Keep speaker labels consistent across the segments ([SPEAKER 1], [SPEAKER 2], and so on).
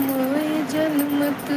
[SPEAKER 1] मोए जन्मत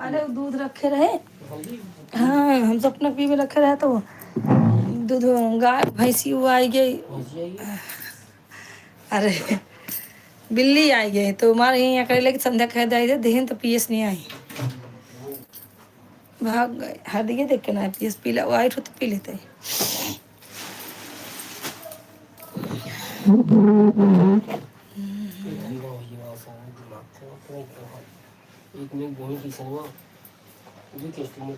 [SPEAKER 1] अरे वो दूध रखे रहे। हाँ हम सब अपना पी में रखे रहे तो दूध गाय भैंसी वो आई गई। अरे बिल्ली आई गई तो हमारे यहाँ करेले की संध्या खरीद आई थे देहन तो पीएस नहीं आई, भाग गए। हर ये देख के ना पीएस पी ला वाइट हो तो पी लेते।
[SPEAKER 2] एक में गोही की सेवा जो किस्म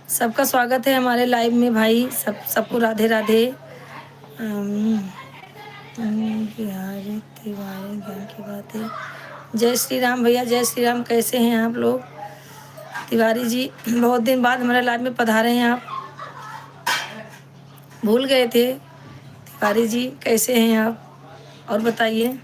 [SPEAKER 1] सबका स्वागत है हमारे लाइव में भाई, सबको राधे राधे। बिहारी तिवारी ज्ञान की बात है। जय श्री राम भैया, जय श्री राम। कैसे हैं आप लोग? तिवारी जी बहुत दिन बाद हमारे लाइव में पधारे हैं आप, भूल गए थे। तिवारी जी कैसे हैं आप, और बताइए।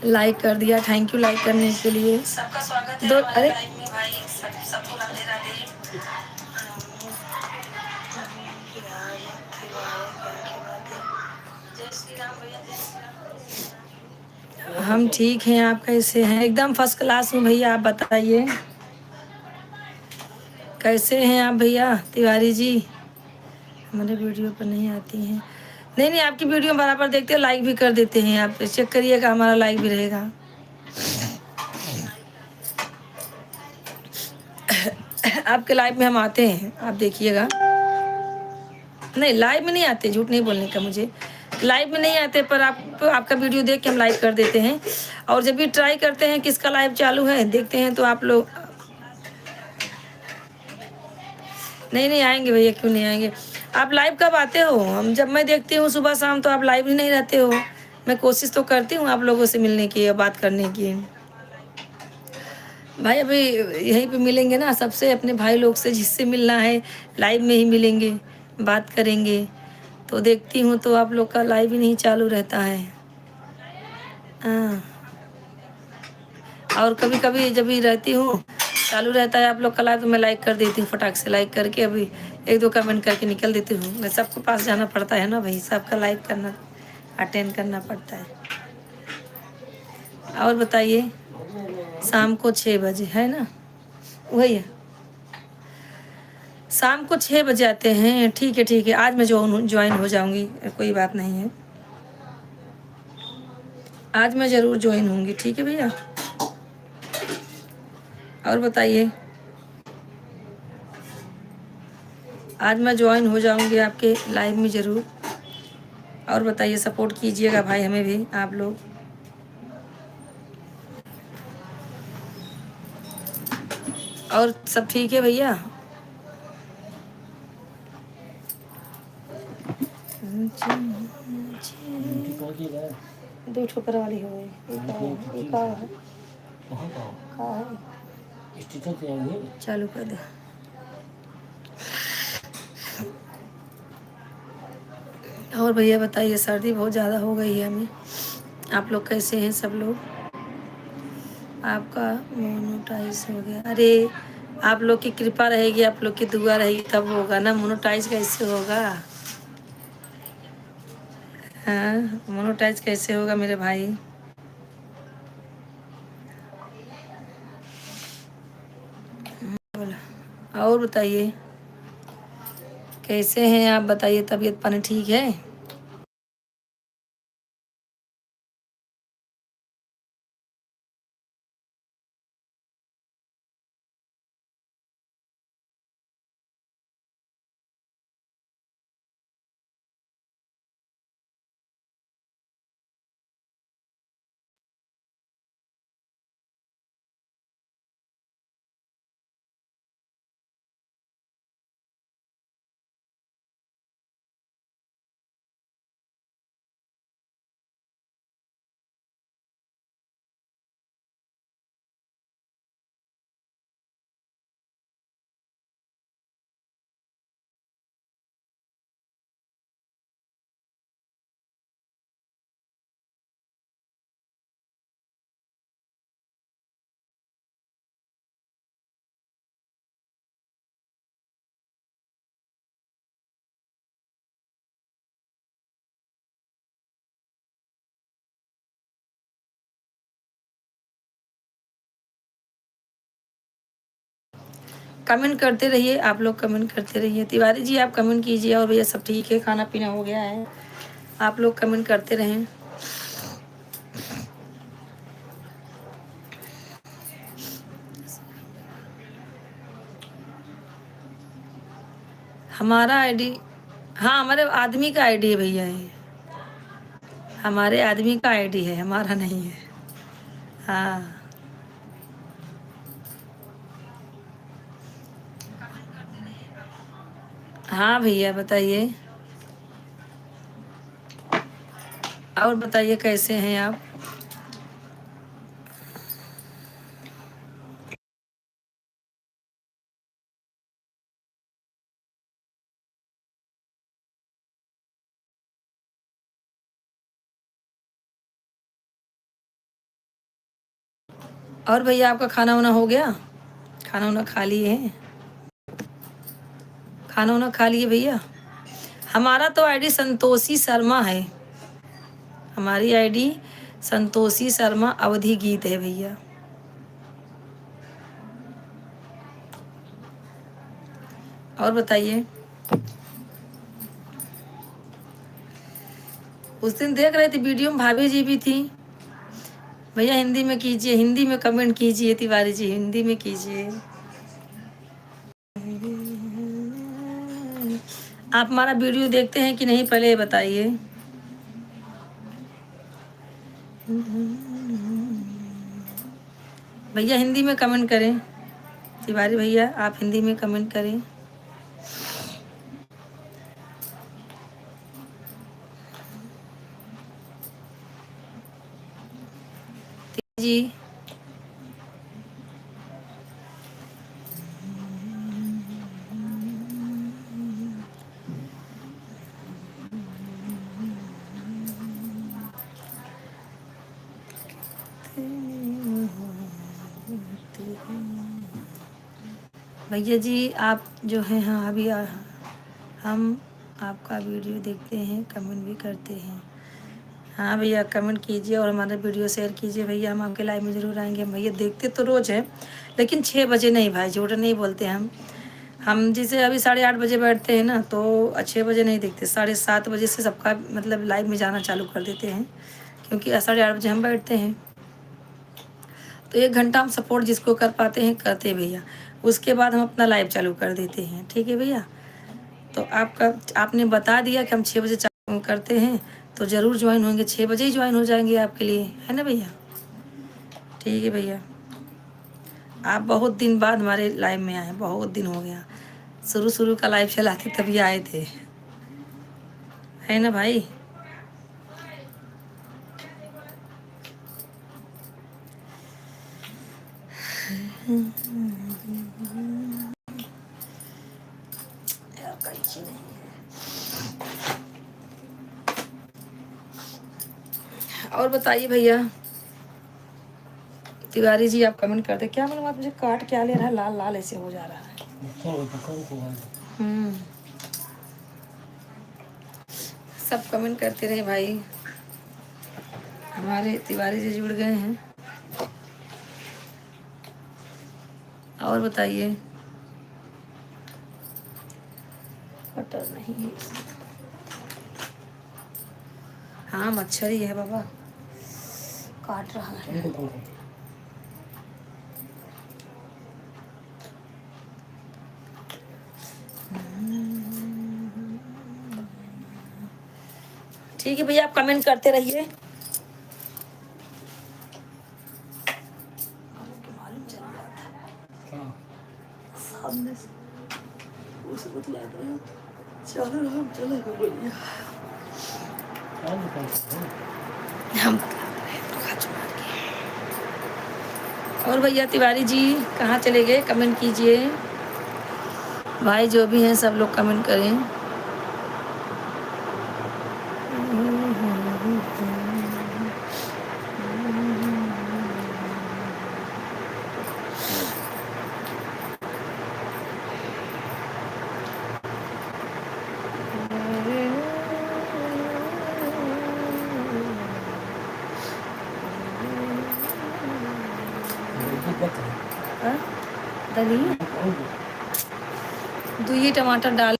[SPEAKER 1] लाइक कर दिया, थैंक यू लाइक करने के लिए। सबका स्वागत है दो, अरे भाई सबको राधे राधे। हम ठीक हैं, आप कैसे हैं? एकदम फर्स्ट क्लास हूँ भैया, आप बताइए कैसे हैं आप भैया? तिवारी जी हमारे वीडियो पर नहीं आती हैं। नहीं नहीं, आपकी वीडियो बराबर देखते हैं, लाइक भी कर देते हैं। आप चेक करिएगा, हमारा लाइक भी रहेगा। आपके लाइव में हम आते हैं, आप देखिएगा। नहीं, लाइव में नहीं आते, झूठ नहीं बोलने का मुझे। लाइव में नहीं आते, पर आपका वीडियो देख के हम लाइक कर देते हैं। और जब भी ट्राई करते हैं किसका लाइव चालू है देखते हैं, तो आप लोग नहीं नहीं आएंगे भैया, क्यों नहीं आएंगे। आप लाइव कब आते हो? हम जब मैं देखती हूँ सुबह शाम, तो आप लाइव ही नहीं रहते हो। मैं कोशिश तो करती हूँ आप लोगों से मिलने की या बात करने की। भाई अभी यहीं पे मिलेंगे ना सबसे, अपने भाई लोग से जिससे मिलना है लाइव में ही मिलेंगे, बात करेंगे। तो देखती हूँ तो आप लोग का लाइव ही नहीं चालू रहता है। हाँ, और कभी कभी जब भी रहती हूँ चालू रहता है आप लोग का लाइव, तो मैं लाइक कर देती हूँ, फटाक से लाइक करके अभी एक दो कमेंट करके निकल देती हूँ। मैं सबके पास जाना पड़ता है ना भाई, सबका लाइक करना, अटेंड करना पड़ता है। और बताइए, शाम को 6 बजे है ना? वही है, शाम को 6 बजे आते हैं। ठीक है ठीक है, आज मैं ज्वाइन हो जाऊंगी, कोई बात नहीं है। आज मैं ज़रूर ज्वाइन होंगी, ठीक है भैया। और बताइए, आज मैं ज्वाइन हो जाऊंगी आपके लाइव में ज़रूर। और बताइए, सपोर्ट कीजिएगा भाई हमें भी आप लोग। और सब ठीक है भैया? दो ठोकर वाली हो गई, चालू कर दे। और भैया बताइए, सर्दी बहुत ज़्यादा हो गई है हमें। आप लोग कैसे हैं सब लोग? आपका मोनोटाइज हो गया? अरे आप लोग की कृपा रहेगी, आप लोग की दुआ रहेगी तब होगा ना। मोनोटाइज कैसे होगा? हाँ, मोनोटाइज कैसे होगा मेरे भाई? और बताइए कैसे हैं आप? बताइए, तबीयत पानी ठीक है? कमेंट करते रहिए, आप लोग कमेंट करते रहिए। तिवारी जी आप कमेंट कीजिए। और भैया सब ठीक है, खाना पीना हो गया है? आप लोग कमेंट करते रहें। हमारा आईडी, हाँ हमारे आदमी का आईडी है भैया, ये हमारे आदमी का आईडी है, हमारा नहीं है। हाँ हाँ भैया बताइए। और बताइए कैसे हैं आप। और भैया आपका खाना वाना हो गया। खाना वाना खा लिए हैं। खाना वाना खा लिए भैया। हमारा तो आईडी संतोषी शर्मा है। हमारी आईडी संतोषी शर्मा अवधि गीत है भैया। और बताइए। उस दिन देख रहे थे वीडियो में भाभी जी भी थी। भैया हिंदी में कीजिए, हिंदी में कमेंट कीजिए तिवारी जी, हिंदी में कीजिए। आप हमारा वीडियो देखते हैं कि नहीं पहले ये बताइए। भैया हिंदी में कमेंट करें। तिवारी भैया आप हिंदी में कमेंट करें। जी भैया जी आप जो हैं, हाँ अभी हम आपका वीडियो देखते हैं, कमेंट भी करते हैं। हाँ भैया कमेंट कीजिए और हमारा वीडियो शेयर कीजिए भैया, हम आपके लाइव में ज़रूर आएंगे। भैया देखते तो रोज़ हैं लेकिन 6 बजे नहीं भाई, झूठ नहीं बोलते हम जैसे अभी 8:30 बजे बैठते हैं ना तो 6 बजे नहीं देखते, 7:30 बजे से सबका मतलब लाइव में जाना चालू कर देते हैं, क्योंकि 8:30 बजे हम बैठते हैं। तो 1 घंटा हम सपोर्ट जिसको कर पाते हैं करते हैं भैया, उसके बाद हम अपना लाइव चालू कर देते हैं। ठीक है भैया। तो आपका आपने बता दिया कि हम 6 बजे चालू करते हैं तो ज़रूर ज्वाइन होंगे, 6 बजे ही ज्वाइन हो जाएंगे आपके लिए, है ना भैया। ठीक है भैया। आप बहुत दिन बाद हमारे लाइव में आए, बहुत दिन हो गया। शुरू शुरू का लाइव चलाते तभी आए थे, है ना भाई। और बताइए भैया। तिवारी जी आप कमेंट करते क्या, मालूम आप मुझे काट क्या ले रहा है, लाल लाल ऐसे हो जा रहा है। हम्म सब कमेंट करते रहे भाई, हमारे तिवारी जी जुड़ गए हैं। और बताइए। बटर नहीं है। हाँ मच्छर ही है बाबा, काट रहा है। ठीक है भैया आप कमेंट करते रहिए। सामने से उसे बतला रहे हो, चलो हम चलेगा बढ़िया। हम बतला रहे हैं तो खा चुका के। और भैया तिवारी जी कहाँ चले गए, कमेंट कीजिए भाई, जो भी हैं सब लोग कमेंट करें। हाँ? दलिए 2 टमाटर डाल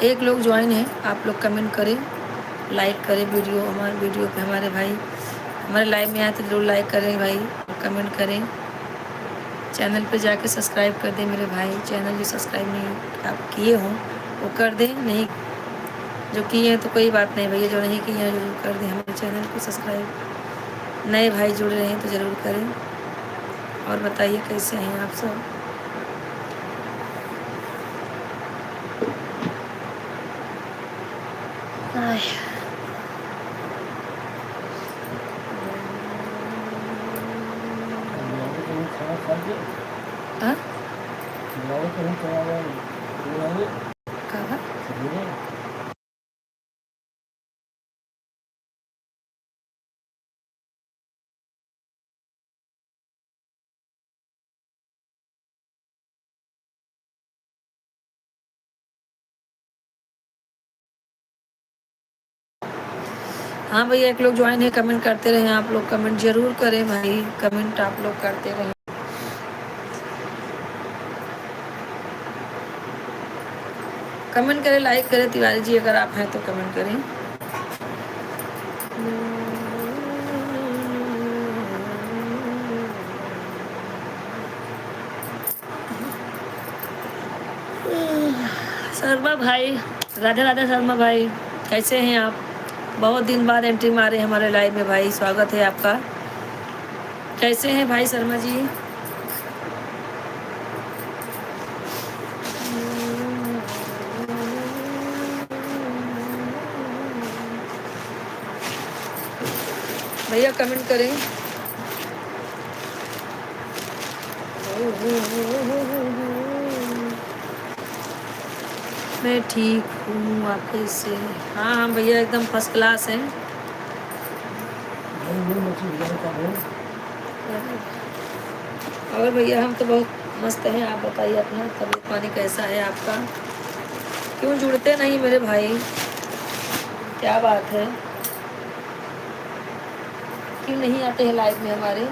[SPEAKER 1] एक लोग ज्वाइन है, आप लोग कमेंट करें, लाइक करें वीडियो, हमारे वीडियो पे हमारे भाई हमारे लाइव में आए तो जरूर लाइक करें भाई, कमेंट करें, चैनल पे जाके सब्सक्राइब कर दें मेरे भाई। चैनल जो सब्सक्राइब नहीं आप किए हों वो कर दें, नहीं जो किए हैं तो कोई बात नहीं भैया, जो नहीं किए हैं जरूर कर दें हमारे चैनल को सब्सक्राइब। नए भाई जुड़ रहे हैं तो ज़रूर करें। और बताइए कैसे हैं आप सब। हाँ कहा हाँ भैया, एक लोग ज्वाइन है, कमेंट करते रहें आप लोग, कमेंट जरूर करें भाई, कमेंट आप लोग करते रहें। कमेंट करें, लाइक करें, तिवारी जी अगर आप हैं तो कमेंट करें। शर्मा भाई, राधे राधे शर्मा भाई, कैसे हैं आप? बहुत दिन बाद एंट्री मारे हमारे लाइव में भाई, स्वागत है आपका। कैसे हैं भाई शर्मा जी? भैया कमेंट करें। मैं ठीक हूँ, आप कैसे? हाँ हाँ भैया एकदम फर्स्ट क्लास है। और भैया हम तो बहुत मस्त हैं, आप बताइए अपना तबीयत पानी कैसा है आपका? क्यों जुड़ते नहीं मेरे भाई, क्या बात है? क्यों नहीं आते हैं लाइव में हमारे?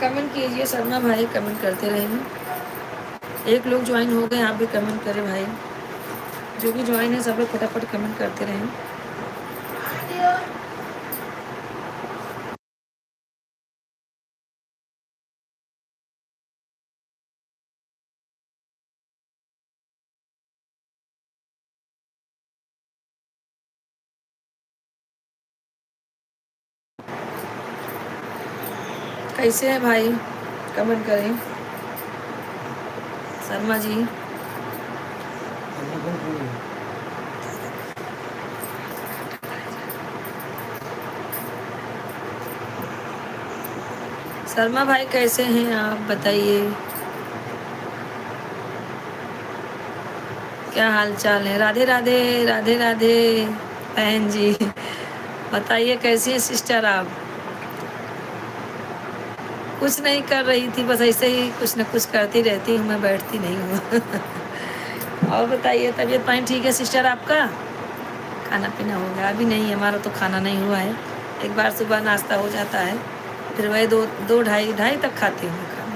[SPEAKER 1] कमेंट कीजिए शर्मा भाई, कमेंट करते रहेंगे। एक लोग ज्वाइन हो गए, आप भी कमेंट करें भाई, जो भी ज्वाइन है सब लोग फटाफट कमेंट करते रहें। कैसे हैं भाई, कमेंट करें। शर्मा जी शर्मा भाई कैसे हैं आप बताइए, क्या हाल चाल है? राधे राधे, राधे राधे बहन जी, बताइए कैसी हैं सिस्टर आप? कुछ नहीं कर रही थी, बस ऐसे ही कुछ न कुछ करती रहती हूँ, मैं बैठती नहीं हूँ। और बताइए तबीयत पानी ठीक है सिस्टर आपका? खाना पीना हो गया? अभी नहीं, हमारा तो खाना नहीं हुआ है। एक बार सुबह नाश्ता हो जाता है, फिर वही दो ढाई ढाई तक खाती हूँ खाना।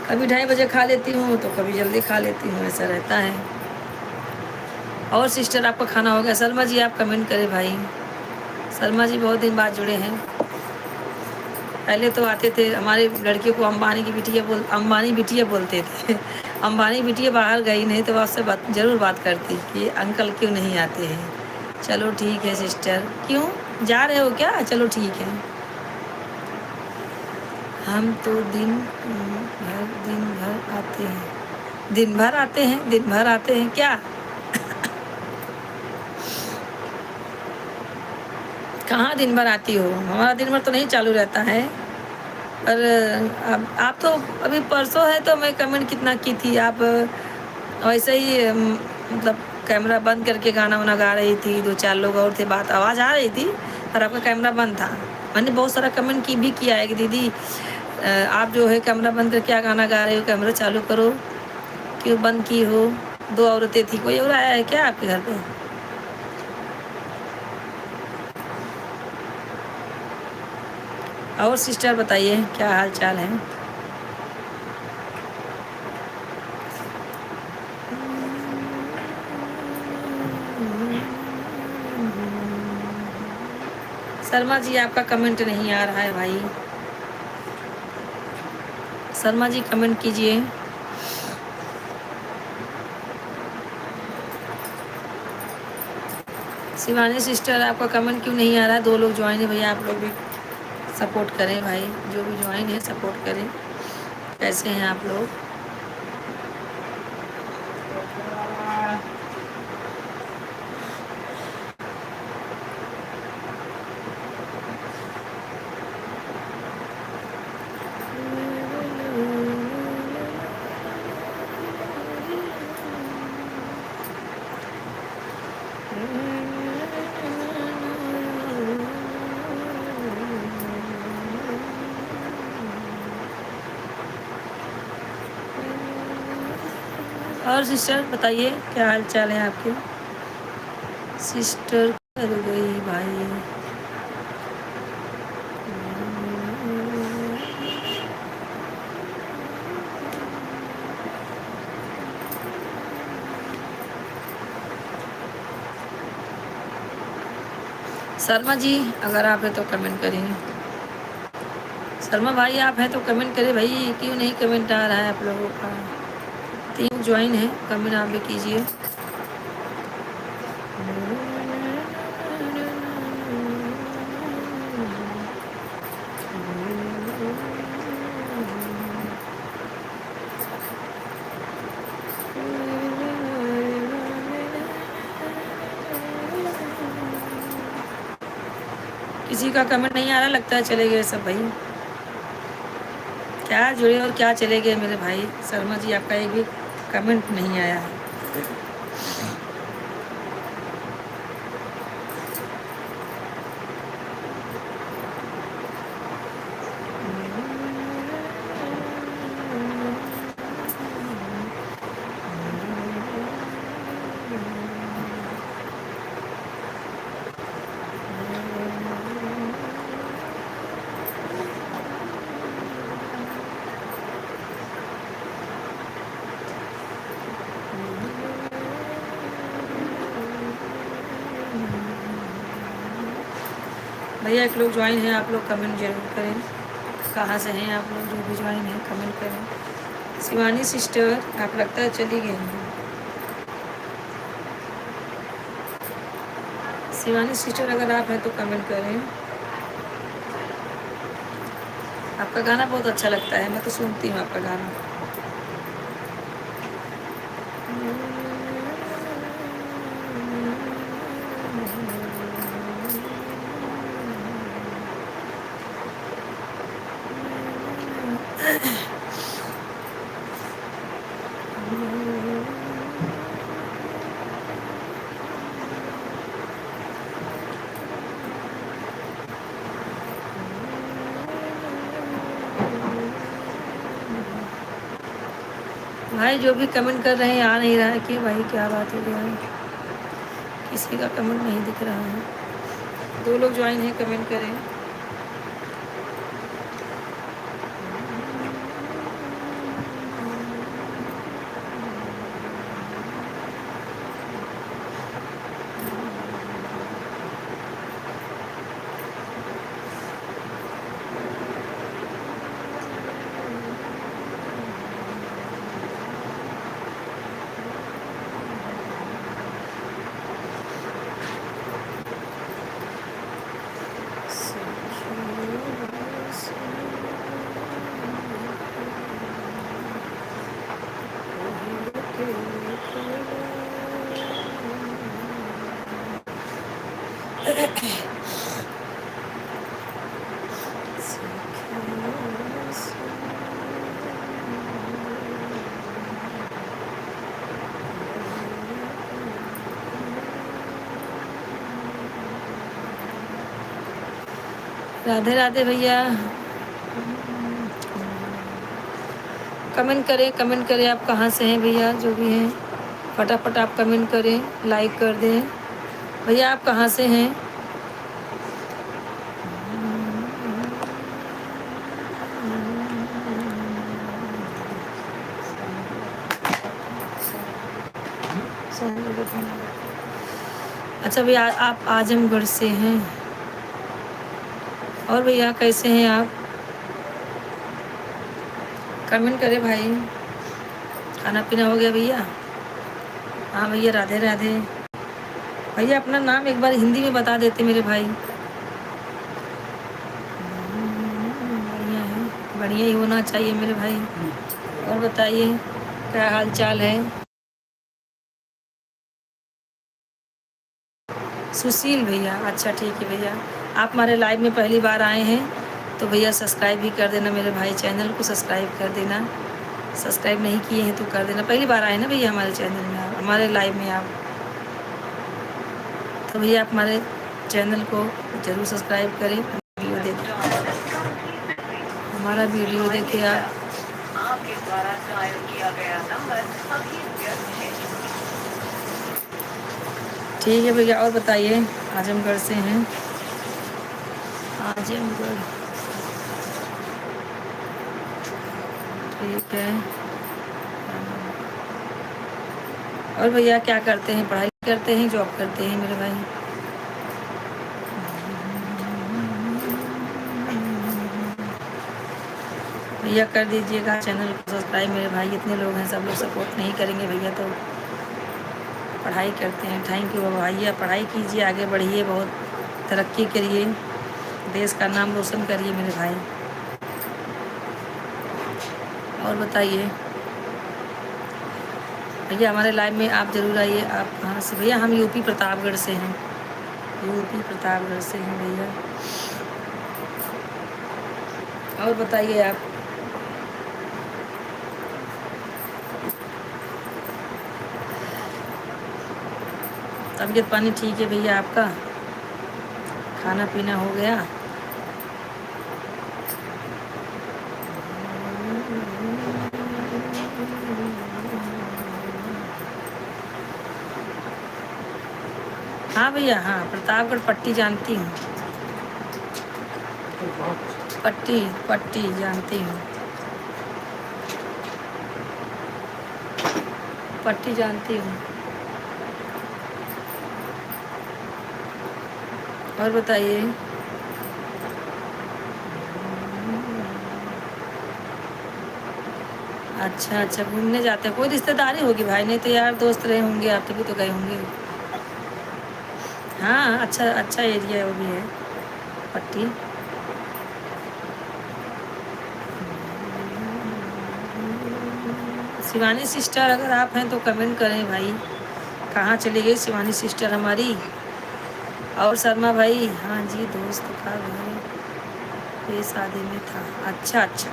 [SPEAKER 1] कभी 2:30 बजे खा लेती हूँ तो कभी जल्दी खा लेती हूँ, ऐसा रहता है। और सिस्टर आपका खाना हो गया? शर्मा जी आप कमेंट करें भाई। शर्मा जी बहुत दिन बाद जुड़े हैं, पहले तो आते थे, हमारे लड़कियों को अंबानी की बिटिया बोलते थे। अंबानी बिटिया बाहर गई नहीं तो आपसे ज़रूर बात करती कि अंकल क्यों नहीं आते हैं। चलो ठीक है सिस्टर, क्यों जा रहे हो क्या? चलो ठीक है। हम तो दिन भर आते हैं, दिन भर आते हैं क्या? कहाँ दिन भर आती हो? हमारा दिन भर तो नहीं चालू रहता है। पर अब आप तो अभी परसों है तो मैं कमेंट कितना की थी, आप वैसे ही मतलब कैमरा बंद करके गाना वाना गा रही थी, 2-4 लोग और थे, बात आवाज़ आ रही थी पर आपका कैमरा बंद था। मैंने बहुत सारा कमेंट की भी किया है कि दीदी आप जो है कैमरा बंद करके क्या गाना गा रहे हो, कैमरा चालू करो, क्यों बंद की हो? 2 औरतें थी, कोई और आया है क्या आपके घर पे? और सिस्टर बताइए क्या हाल चाल है। शर्मा जी आपका कमेंट नहीं आ रहा है भाई, शर्मा जी कमेंट कीजिए। शिवानी सिस्टर आपका कमेंट क्यों नहीं आ रहा है? 2 लोग ज्वाइन है भैया, आप लोग भी सपोर्ट करें भाई, जो भी ज्वाइन है सपोर्ट करें। कैसे हैं आप लोग? और सिस्टर बताइए क्या हाल चाल है आपके? सिस्टर कर गई भाई। शर्मा जी अगर आप हैं तो कमेंट करेंगे। शर्मा भाई आप हैं तो कमेंट करें भाई, क्यों नहीं कमेंट आ रहा है आप लोगों का? 3 ज्वाइन है, कमेंट आप भी कीजिए। किसी का कमेंट नहीं आ रहा, लगता है चले गए सब भाई। क्या जुड़े और क्या चले गए मेरे भाई। शर्मा जी आपका एक भी कमेंट नहीं आया है। भैया एक लोग ज्वाइन हैं, आप लोग कमेंट जरूर करें। कहाँ से हैं आप लोग? जो भी ज्वाइन हैं कमेंट करें। शिवानी सिस्टर आप लगता है चली गई हैं। शिवानी सिस्टर अगर आप हैं तो कमेंट करें। आपका गाना बहुत अच्छा लगता है, मैं तो सुनती हूँ आपका गाना। भाई जो भी कमेंट कर रहे हैं आ नहीं रहा है कि भाई क्या बात हो गया है, किसी का कमेंट नहीं दिख रहा है। 2 लोग ज्वाइन हैं, कमेंट करें। राधे राधे भैया। कमेंट करें आप कहाँ से हैं भैया, जो भी हैं फटाफट आप कमेंट करें, लाइक कर दें। भैया आप कहाँ से हैं? अच्छा भैया आप आजमगढ़ से हैं। और भैया कैसे हैं आप? कमेंट करें भाई। खाना पीना हो गया भैया? हाँ भैया, राधे राधे। भैया अपना नाम एक बार हिंदी में बता देते मेरे भाई। बढ़िया है, बढ़िया ही होना चाहिए मेरे भाई। और बताइए क्या हाल चाल है? सुशील भैया, अच्छा ठीक है भैया। आप हमारे लाइव में पहली बार आए हैं तो भैया सब्सक्राइब भी कर देना मेरे भाई, चैनल को सब्सक्राइब कर देना। सब्सक्राइब नहीं किए हैं तो कर देना। पहली बार आए ना भैया हमारे चैनल में, आप हमारे लाइव में आप, तो भैया आप हमारे चैनल को ज़रूर सब्सक्राइब करें। वीडियो देखें, हमारा वीडियो देखे आप। आपके द्वारा डायल किया गया नंबर अभी व्यस्त है। ठीक है भैया, और बताइए। आजमगढ़ से हैं, आजमगढ़, ठीक है। और भैया क्या करते हैं? पढ़ाई करते हैं, जॉब करते हैं मेरे भाई? भैया कर दीजिएगा चैनल को सब्सक्राइब मेरे भाई। इतने लोग हैं, सब लोग सपोर्ट नहीं करेंगे भैया तो। पढ़ाई करते हैं, थैंक यू भैया। पढ़ाई कीजिए, आगे बढ़िए, बहुत तरक्की करिए, देश का नाम रोशन करिए मेरे भाई। और बताइए भैया, हमारे लाइव में आप ज़रूर आइए। आप कहाँ से भैया? हम यूपी प्रतापगढ़ से हैं, यूपी प्रतापगढ़ से हैं भैया। और बताइए आप। तबीयत पानी ठीक है भैया आपका? खाना पीना हो गया? हाँ भैया, हाँ प्रतापगढ़ पट्टी जानती हूँ, पट्टी पट्टी जानती हूँ, पट्टी जानती हूँ। और बताइए। अच्छा अच्छा, घूमने जाते हैं, कोई रिश्तेदारी होगी भाई, नहीं तो यार दोस्त रहे होंगे आप, तभी तो गए होंगे। हाँ अच्छा अच्छा एरिया है, वो भी है पट्टी। शिवानी सिस्टर अगर आप हैं तो कमेंट करें भाई, कहाँ चली गई शिवानी सिस्टर हमारी? और शर्मा भाई, हाँ जी, दोस्त का घर ये शादी में था। अच्छा अच्छा,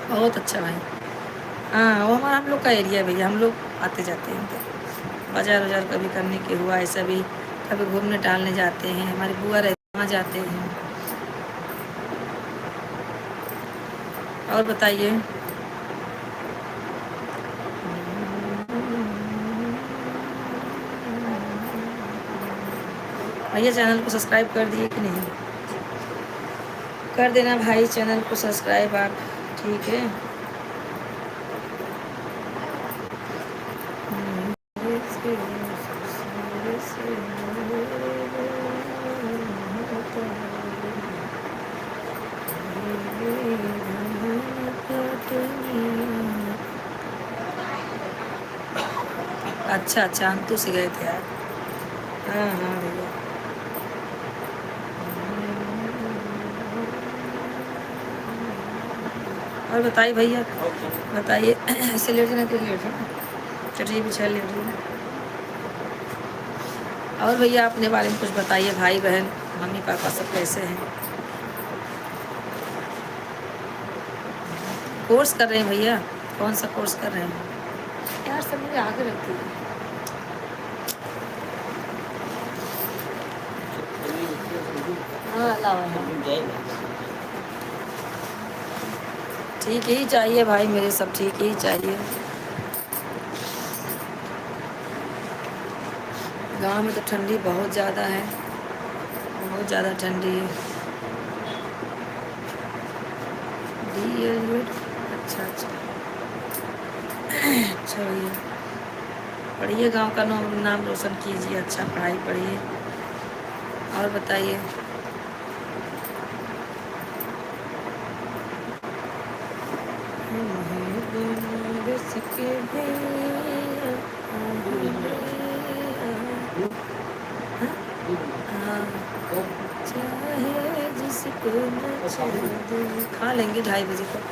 [SPEAKER 1] बहुत अच्छा भाई। हाँ वो हमारा हम लोग का एरिया है भैया, हम लोग आते जाते हैं उधर, बाजार वाजार कभी करने के हुआ ऐसा भी, कभी घूमने टहलने जाते हैं, हमारी बुआ रहती वहाँ जाते हैं। और बताइए भैया, चैनल को सब्सक्राइब कर दिए कि नहीं? कर देना भाई चैनल को सब्सक्राइब आप, ठीक है। अच्छा अच्छा, अंतु से गए थे यार। हाँ हाँ भैया। और बताइए भैया, बताइए। ऐसे लेट जाना तो लेट है, चलिए बिछा लेट रही। और भैया अपने बारे में कुछ बताइए, भाई बहन मम्मी पापा सब कैसे हैं? कोर्स कर रहे हैं भैया? कौन सा कोर्स कर रहे हैं यार? सब मुझे आगे रखती है। हाँ अलावा ठीक ही चाहिए भाई, मेरे सब ठीक ही चाहिए। गांव में तो ठंडी बहुत ज़्यादा है, बहुत ज़्यादा ठंडी है। अच्छा अच्छा, अच्छा भैया। पढ़िए, गांव का नाम रोशन कीजिए, अच्छा पढ़ाई पढ़िए। और बताइए। चाहे जिसको न चाहे, खा लेंगे 2:30 बजे तक।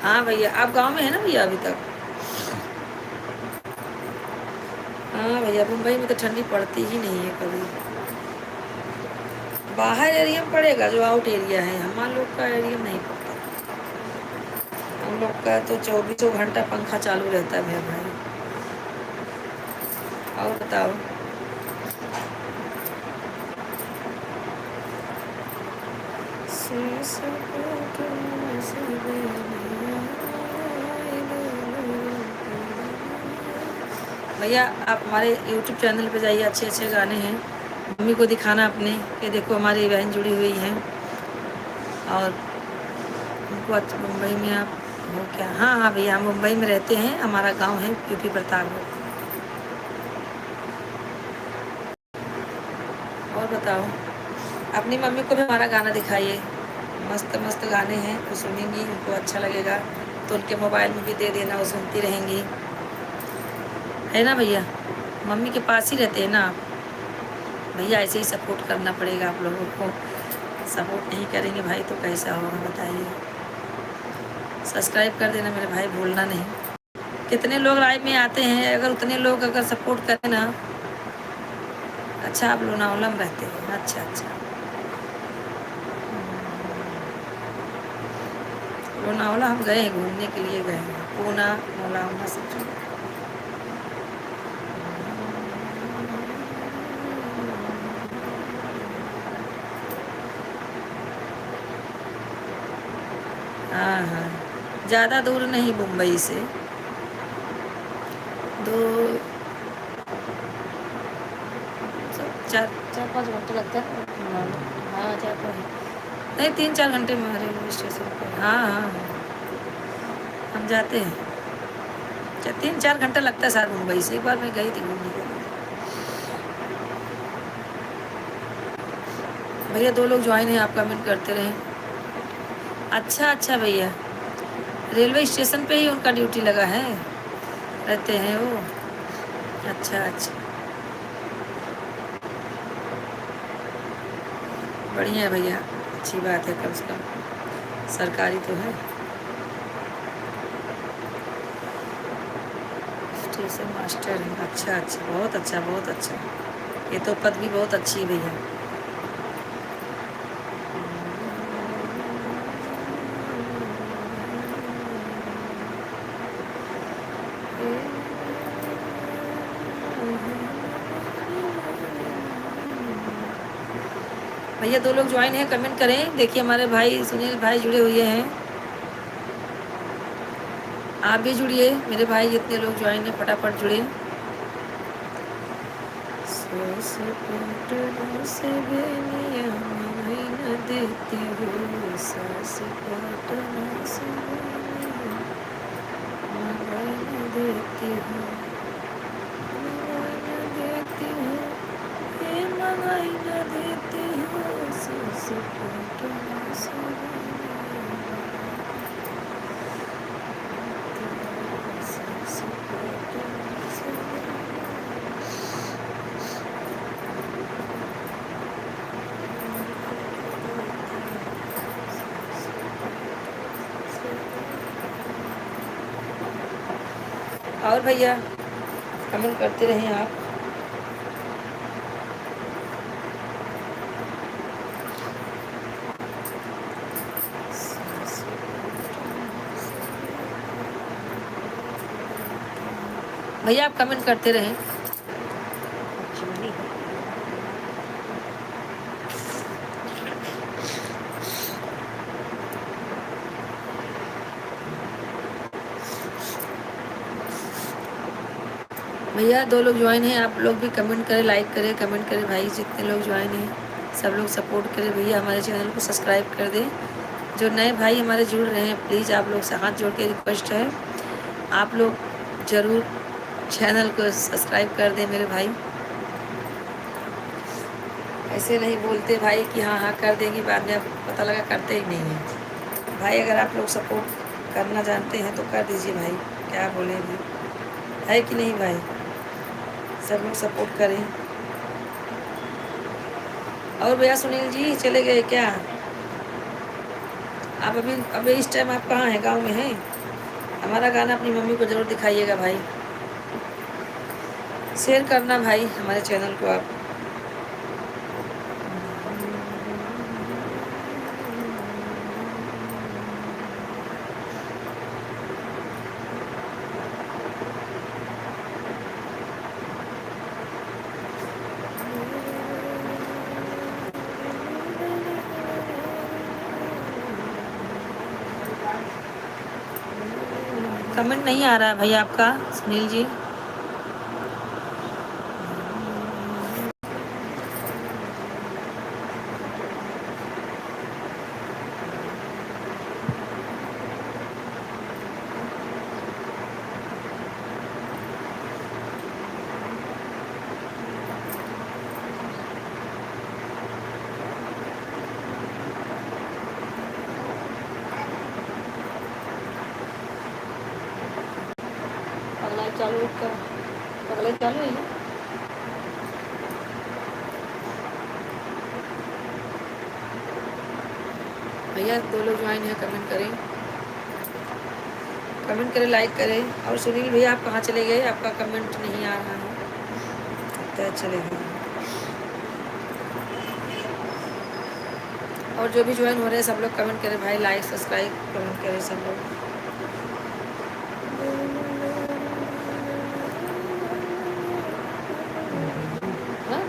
[SPEAKER 1] हाँ भैया, आप गांव में है ना भैया अभी तक? हाँ भैया, मुंबई में तो ठंडी पड़ती ही नहीं है कभी। बाहर एरिया में पड़ेगा, जो आउट एरिया है, हमारे लोग का एरिया में नहीं पड़ता। हम लोग का तो 24 घंटा पंखा चालू रहता है भैया भाई। और बताओ। भैया आप हमारे YouTube चैनल पे जाइए, अच्छे अच्छे गाने हैं। मम्मी को दिखाना अपने कि देखो हमारी बहन जुड़ी हुई हैं। और उनको मुंबई में आप हो क्या? हाँ हाँ भैया, हम मुंबई में रहते हैं, हमारा गांव है यूपी प्रतापगढ़। और बताओ। अपनी मम्मी को भी हमारा गाना दिखाइए, मस्त मस्त गाने हैं, वो सुनेंगी, उनको अच्छा लगेगा तो उनके मोबाइल में भी दे देना, वो सुनती रहेंगी, है ना भैया? मम्मी के पास ही रहते हैं ना आप भैया, ऐसे ही सपोर्ट करना पड़ेगा आप लोगों को। सपोर्ट नहीं करेंगे भाई तो कैसा होगा बताइए। सब्सक्राइब कर देना मेरे भाई, भूलना नहीं। कितने लोग लाइव में आते हैं, अगर उतने लोग अगर सपोर्ट करें ना। अच्छा, आप लोनावला में रहते हैं? अच्छा अच्छा, लोनावला हम गए हैं, घूमने के लिए गए हैं, पूना लोनावला सब जगह। हाँ हाँ, ज़्यादा दूर नहीं मुंबई से, दो 4-5 घंटे लगता है। हाँ 4-5 नहीं, 3-4 घंटे में रेलवे स्टेशन पर। हाँ हाँ हाँ, हम जाते हैं। 3-4 घंटा लगता है सर मुंबई से। एक बार मैं गई थी घूमने के लिए। भैया 2 लोग ज्वाइन हैं, आप कमेंट करते रहें। अच्छा अच्छा भैया, रेलवे स्टेशन पे ही उनका ड्यूटी लगा है, रहते हैं वो। अच्छा अच्छा, बढ़िया है भैया, अच्छी बात है, कम से कम सरकारी तो है। स्टेशन मास्टर है, अच्छा अच्छा, बहुत अच्छा बहुत अच्छा, ये तो पद भी बहुत अच्छी है भैया। भैया 2 लोग ज्वाइन हैं, कमेंट करें। देखिए हमारे भाई सुनील भाई जुड़े हुए हैं, आप भी जुड़िए मेरे भाई, जितने लोग ज्वाइन हैं फटाफट जुड़े। से देती हूँ, सास पटना से देती हूँ, देती हूँ, ये मंगाई न देती हूँ, सास पटना से। और भैया कमेंट करते रहें आप। भैया आप कमेंट करते रहें। भैया 2 लोग ज्वाइन हैं, आप लोग भी कमेंट करें, लाइक करें, कमेंट करें भाई, जितने लोग ज्वाइन हैं सब लोग सपोर्ट करें भैया, हमारे चैनल को सब्सक्राइब कर दें। जो नए भाई हमारे जुड़ रहे हैं, प्लीज़ आप लोग से हाथ जोड़ के रिक्वेस्ट है, आप लोग ज़रूर चैनल को सब्सक्राइब कर दें मेरे भाई। ऐसे नहीं बोलते भाई कि हाँ हाँ कर देंगे, बाद में अब पता लगा करते ही नहीं हैं। भाई अगर आप लोग सपोर्ट करना जानते हैं तो कर दीजिए भाई, क्या बोले भी, है कि नहीं भाई? सब लोग सपोर्ट करें। और भैया सुनील जी चले गए क्या? आप अभी इस टाइम आप कहाँ हैं? गांव में हैं? हमारा गाना अपनी मम्मी को ज़रूर दिखाइएगा भाई। शेयर करना भाई हमारे चैनल को आप। कमेंट नहीं आ रहा है भाई आपका सुनील जी। अगला चालू कर, अगला चालू है। भैया 2 लोग ज्वाइन है, कमेंट करें, कमेंट करें, लाइक करें। और सुनील भैया आप कहाँ चले गए? आपका कमेंट नहीं आ रहा है, तो चले गए। और जो भी ज्वाइन हो रहे हैं सब लोग कमेंट करें भाई, लाइक सब्सक्राइब कमेंट करें सब लोग। हाँ?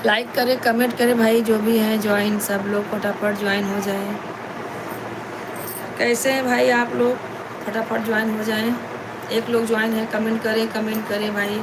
[SPEAKER 1] लाइक करें, कमेंट करें भाई, जो भी हैं ज्वाइन सब लोग फटाफट ज्वाइन हो जाएं। कैसे हैं भाई आप लोग? फटाफट ज्वाइन हो जाएं। एक लोग ज्वाइन है, कमेंट करें भाई।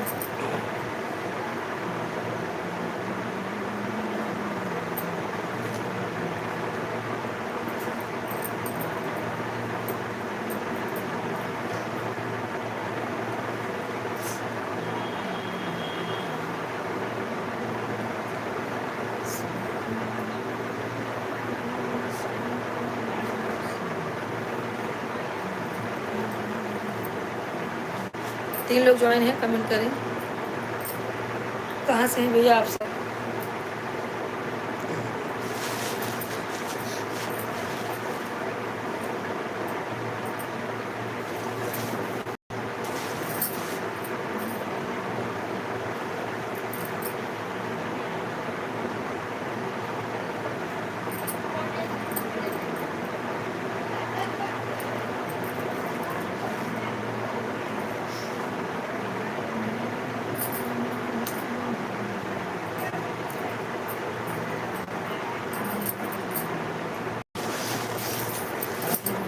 [SPEAKER 1] 3 लोग ज्वाइन हैं, कमेंट करें। कहाँ से हैं भैया आप सब?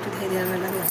[SPEAKER 1] धीरे धीरे में लगे।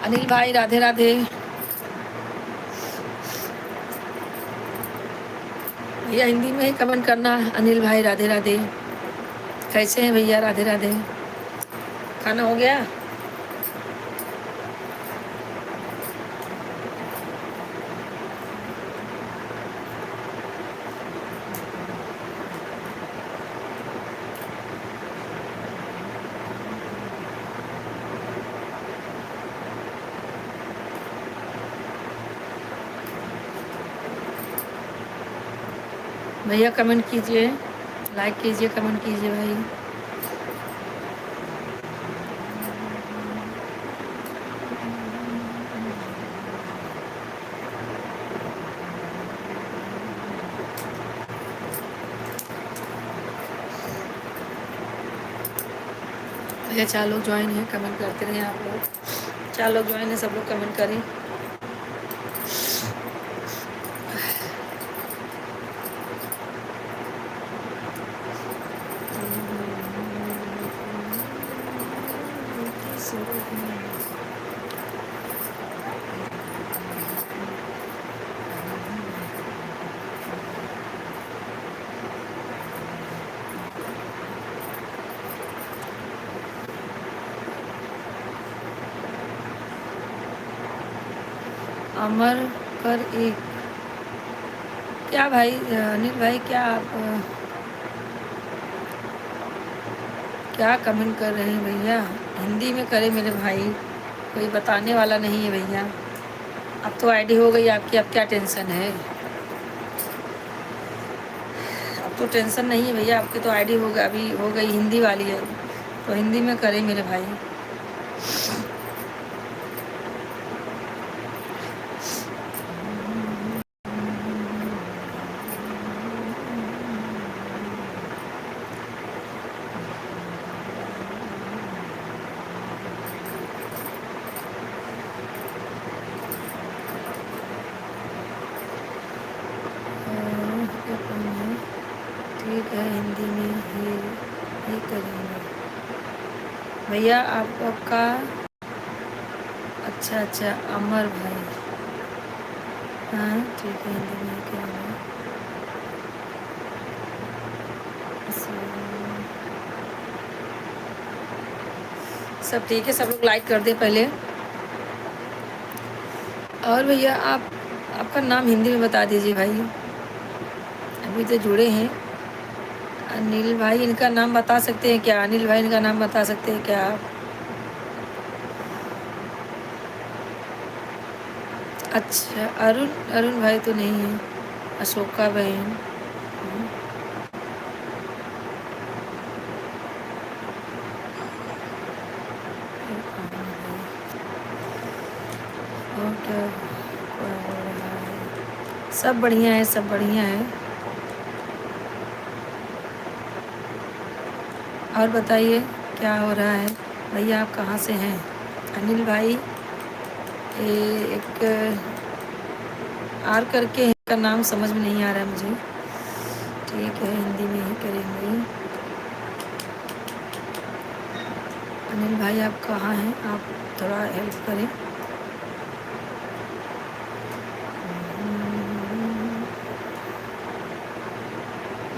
[SPEAKER 1] अनिल भाई राधे राधे। भैया हिंदी में ही कमेंट करना। अनिल भाई राधे राधे। कैसे हैं भैया? राधे राधे। खाना हो गया? भैया कमेंट कीजिए, लाइक कीजिए, कमेंट कीजिए भाई। भैया 4 लोग ज्वाइन हैं, कमेंट करते रहे आप लोग। 4 लोग ज्वाइन हैं, सब लोग कमेंट करें। अमर कर एक क्या भाई? अनिल भाई क्या आप क्या कमेंट कर रहे हैं भैया? हिंदी में करें मेरे भाई, कोई बताने वाला नहीं है भैया। अब तो आईडी हो गई आपकी, अब क्या टेंशन है? अब तो टेंशन नहीं है भैया, आपकी तो आईडी हो गई, अभी हो गई, हिंदी वाली है, तो हिंदी में करें मेरे भाई। ठीक है, हिंदी में ही करेंगे भैया। आपका अच्छा अमर भाई, हाँ ठीक है, हिंदी में ही करेंगे। सब ठीक है, सब लोग लाइक कर दे पहले। और भैया आपका नाम हिंदी में बता दीजिए भाई। अभी तो जुड़े हैं। अनिल भाई, इनका नाम बता सकते हैं क्या? अनिल भाई, इनका नाम बता सकते हैं क्या आप? अच्छा, अरुण अरुण भाई तो नहीं है। अशोका बहन, और क्या हो रहा है? सब बढ़िया है, सब बढ़िया है। और बताइए क्या हो रहा है? भैया आप कहाँ से हैं? अनिल भाई, ये एक आर करके है, का नाम समझ में नहीं आ रहा है मुझे। ठीक है, हिंदी में ही करेंगे। अनिल भाई आप कहाँ हैं? आप थोड़ा हेल्प करें।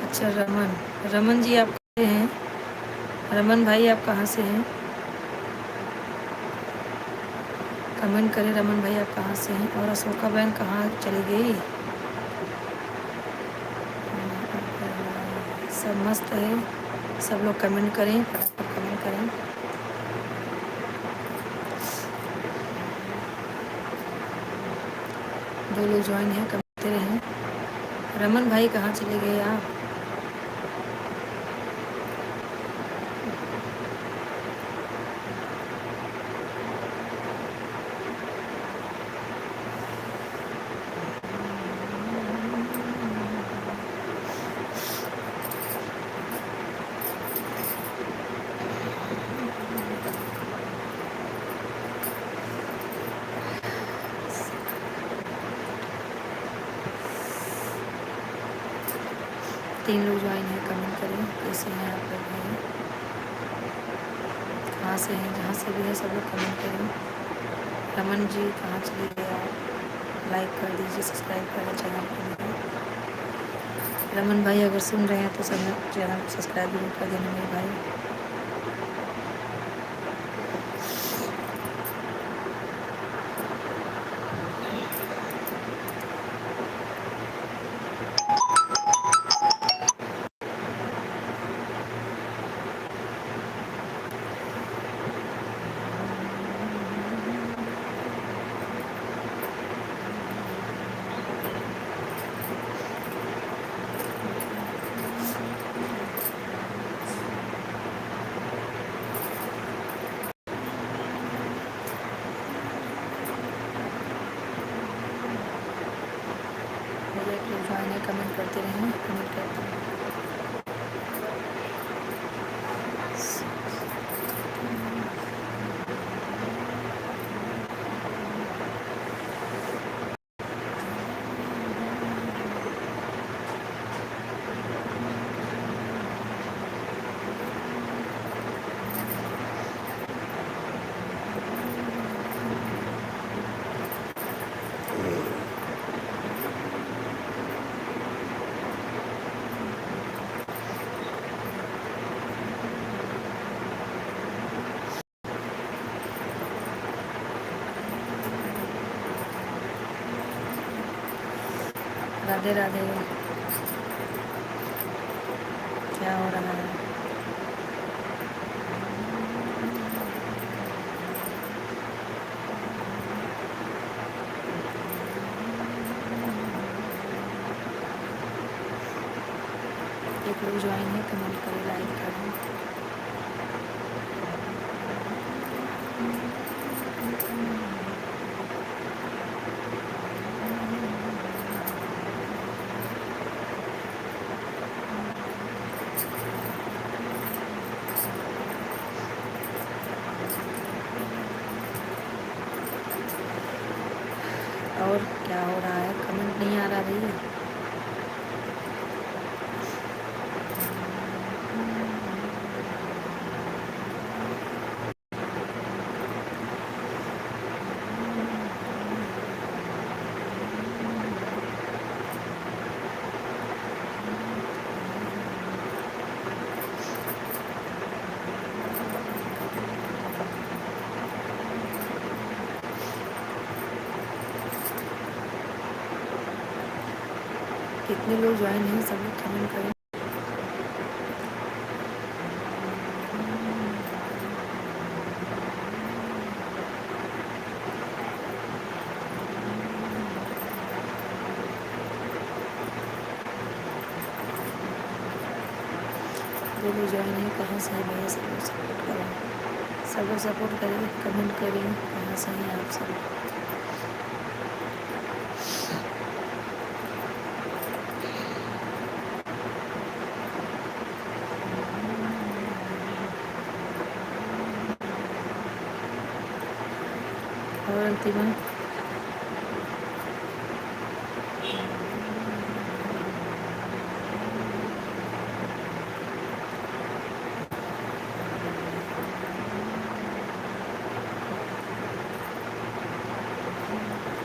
[SPEAKER 1] अच्छा, रमन, रमन जी आप कहाँ से हैं? रमन भाई आप कहाँ से हैं? कमेंट करें रमन भाई आप कहाँ से हैं। और अशोका बहन कहाँ चली गई? सब मस्त है। सब लोग कमेंट करें, फटाफट कमेंट करें। दो लोग ज्वाइन हैं, कमेंट करते रहें। रमन भाई कहाँ चले गए आप? तीन लोग ज्वाइन हैं, कमेंट करें कैसे हैं आप लोग हैं, कहाँ से हैं, जहाँ से भी है सब लोग कमेंट करें। रमन जी कहाँ चले गए आप? लाइक कर दीजिए, सब्सक्राइब करें चैनल को। रमन भाई अगर सुन रहे हैं तो सब चैनल को सब्सक्राइब जरूर कर देना मेरे भाई। कमेंट करते रहें, कमेंट करते रहें। राधे राधे। क्या हो रहा है? एक लोग ज्वाइन है, कमेंट करें, लाइक करें। और क्या हो रहा है? कमेंट नहीं आ रहा भैया। कितने लोग ज्वाइन हैं, सब लोग कमेंट करें। जो लोग ज्वाइन है कहाँ से है भैया, सब लोग सपोर्ट करें, सब लोग सपोर्ट करें, कमेंट करें कहाँ से हैं आप सब। और अंतिमा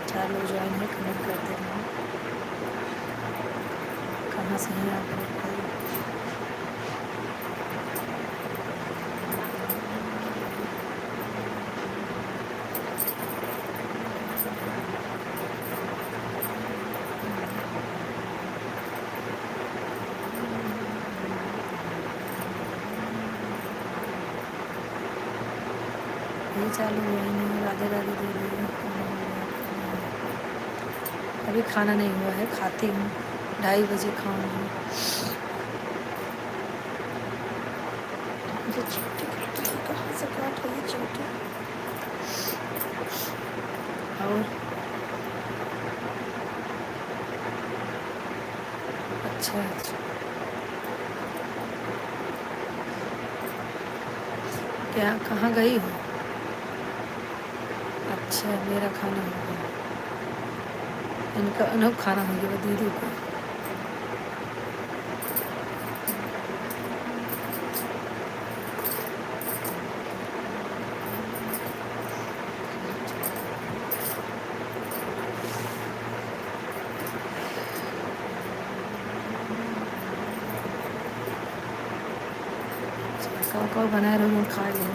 [SPEAKER 1] 4 लोग ज्वाइन है, कमेंट करते रहें कहाँ से हैं आप लोग। ये चालू हुआ ही नहीं, राधे राधे दे रही है। अभी खाना नहीं हुआ है, खाती हूँ, 2:30 बजे खाऊंगी। मुझे चींटी काट रही है, कहाँ से काट रही है चींटी। और अच्छा अच्छा, क्या कहाँ गई हो। अच्छा मेरा खाना हो गया, इनका अनूप खाना हो गया दीदी को। कौ बनाए रहो, खा लो।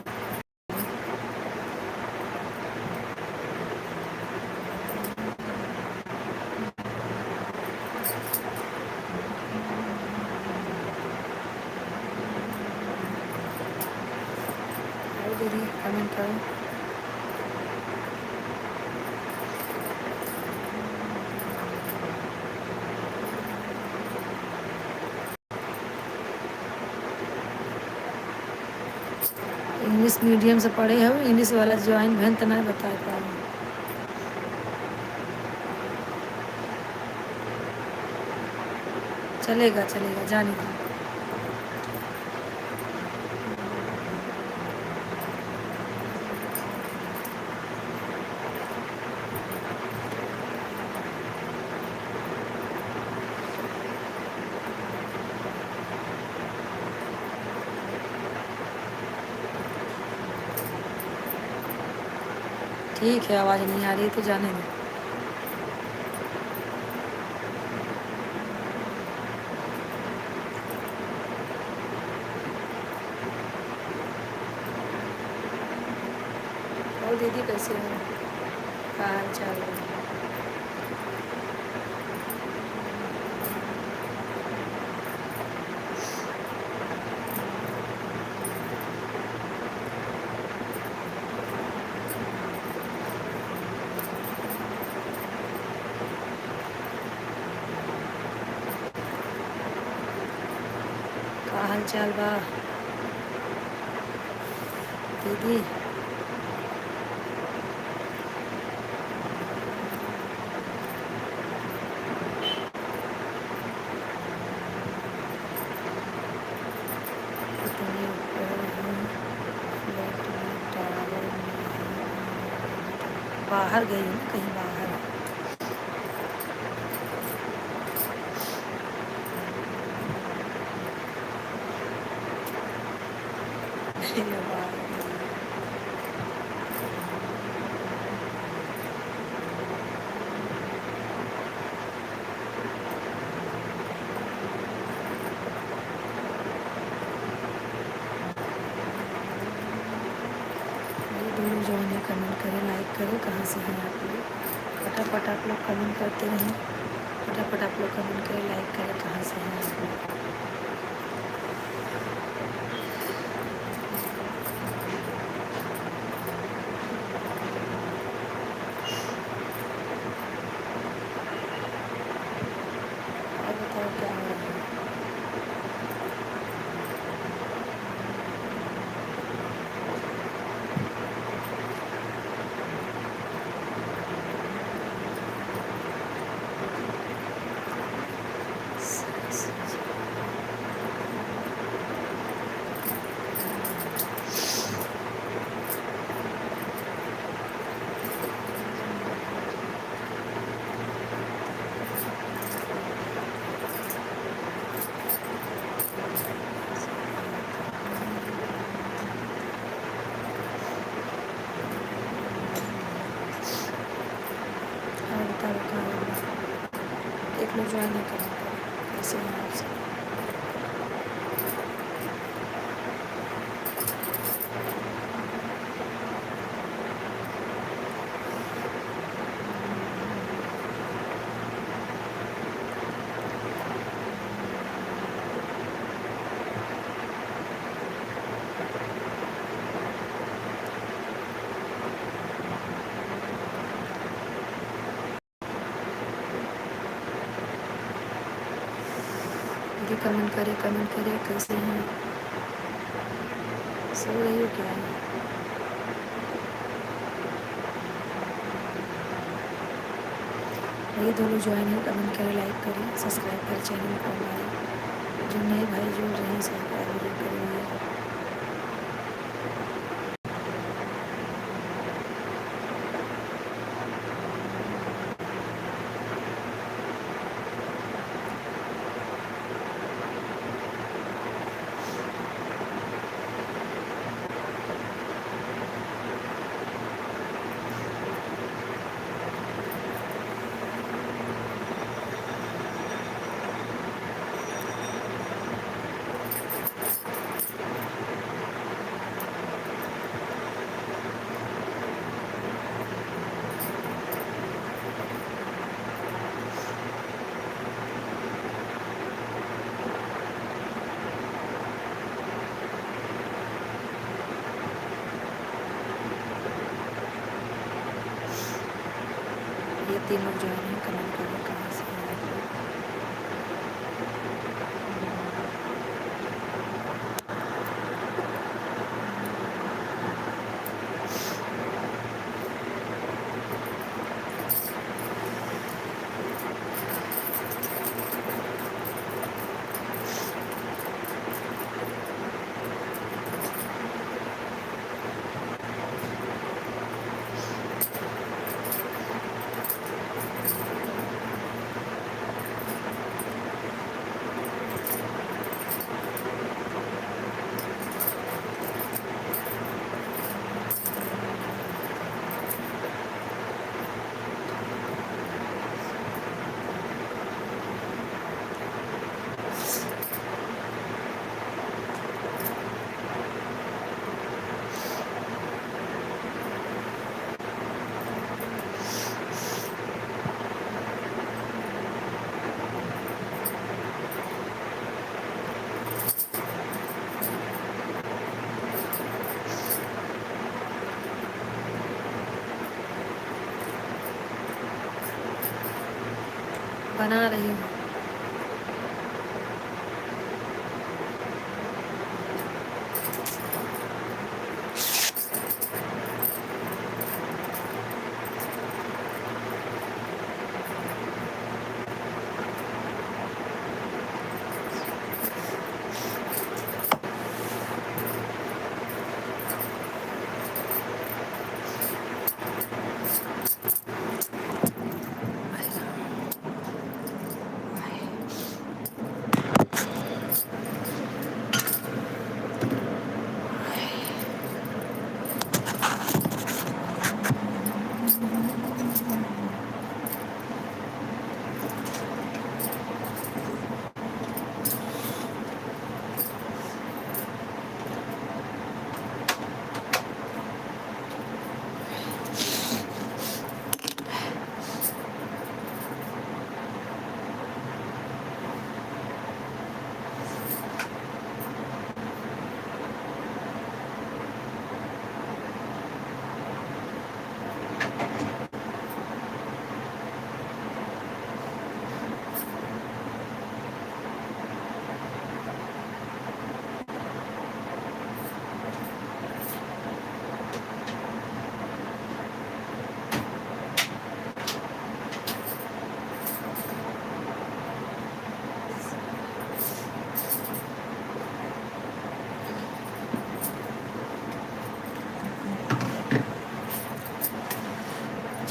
[SPEAKER 1] दीदी कमेंट करो। इंग्लिश मीडियम से पढ़े हो, इंग्लिश वाला ज्वाइन बहन तो नहीं बता पाओ। चलेगा चलेगा, जाने दो। ठीक है, आवाज़ नहीं आ रही तो जाने दो। और दीदी कैसे हो, क्या हाल चाल है। क्या हाल चाल बा दीदी। इतने ऊपर हूँ, फ्लैट में टावर में, बाहर गई हूँ ना, कहीं बाहर। बाहर गई। ये दोनों जो है कमेंट करें, लाइक करें, कहाँ से हैं आप लोग, फटाफट आप लोग कमेंट करते रहें। फटाफट आप लोग कमेंट करें, लाइक करें, कहाँ से हैं आप लोग। और बताओ क्या हो रहा है। और बताओ क्या हो रहा है। एक लोग ज्वाइन नहीं कर रहे, कैसे हैं आप सब। ये कमेंट करें कैसे हैं। सो रही हो क्या है। ये दोनों ज्वाइन है, कमेंट करें, लाइक करें, सब्सक्राइब करें चैनल को हमारे। जो नए भाई जुड़ रहे हैं सब्सक्राइब भी करेंगे। ये तीन लोग ज्वाइन हैं, कमेंट करें कहाँ से हैं आप लोग। बना रही हूँ।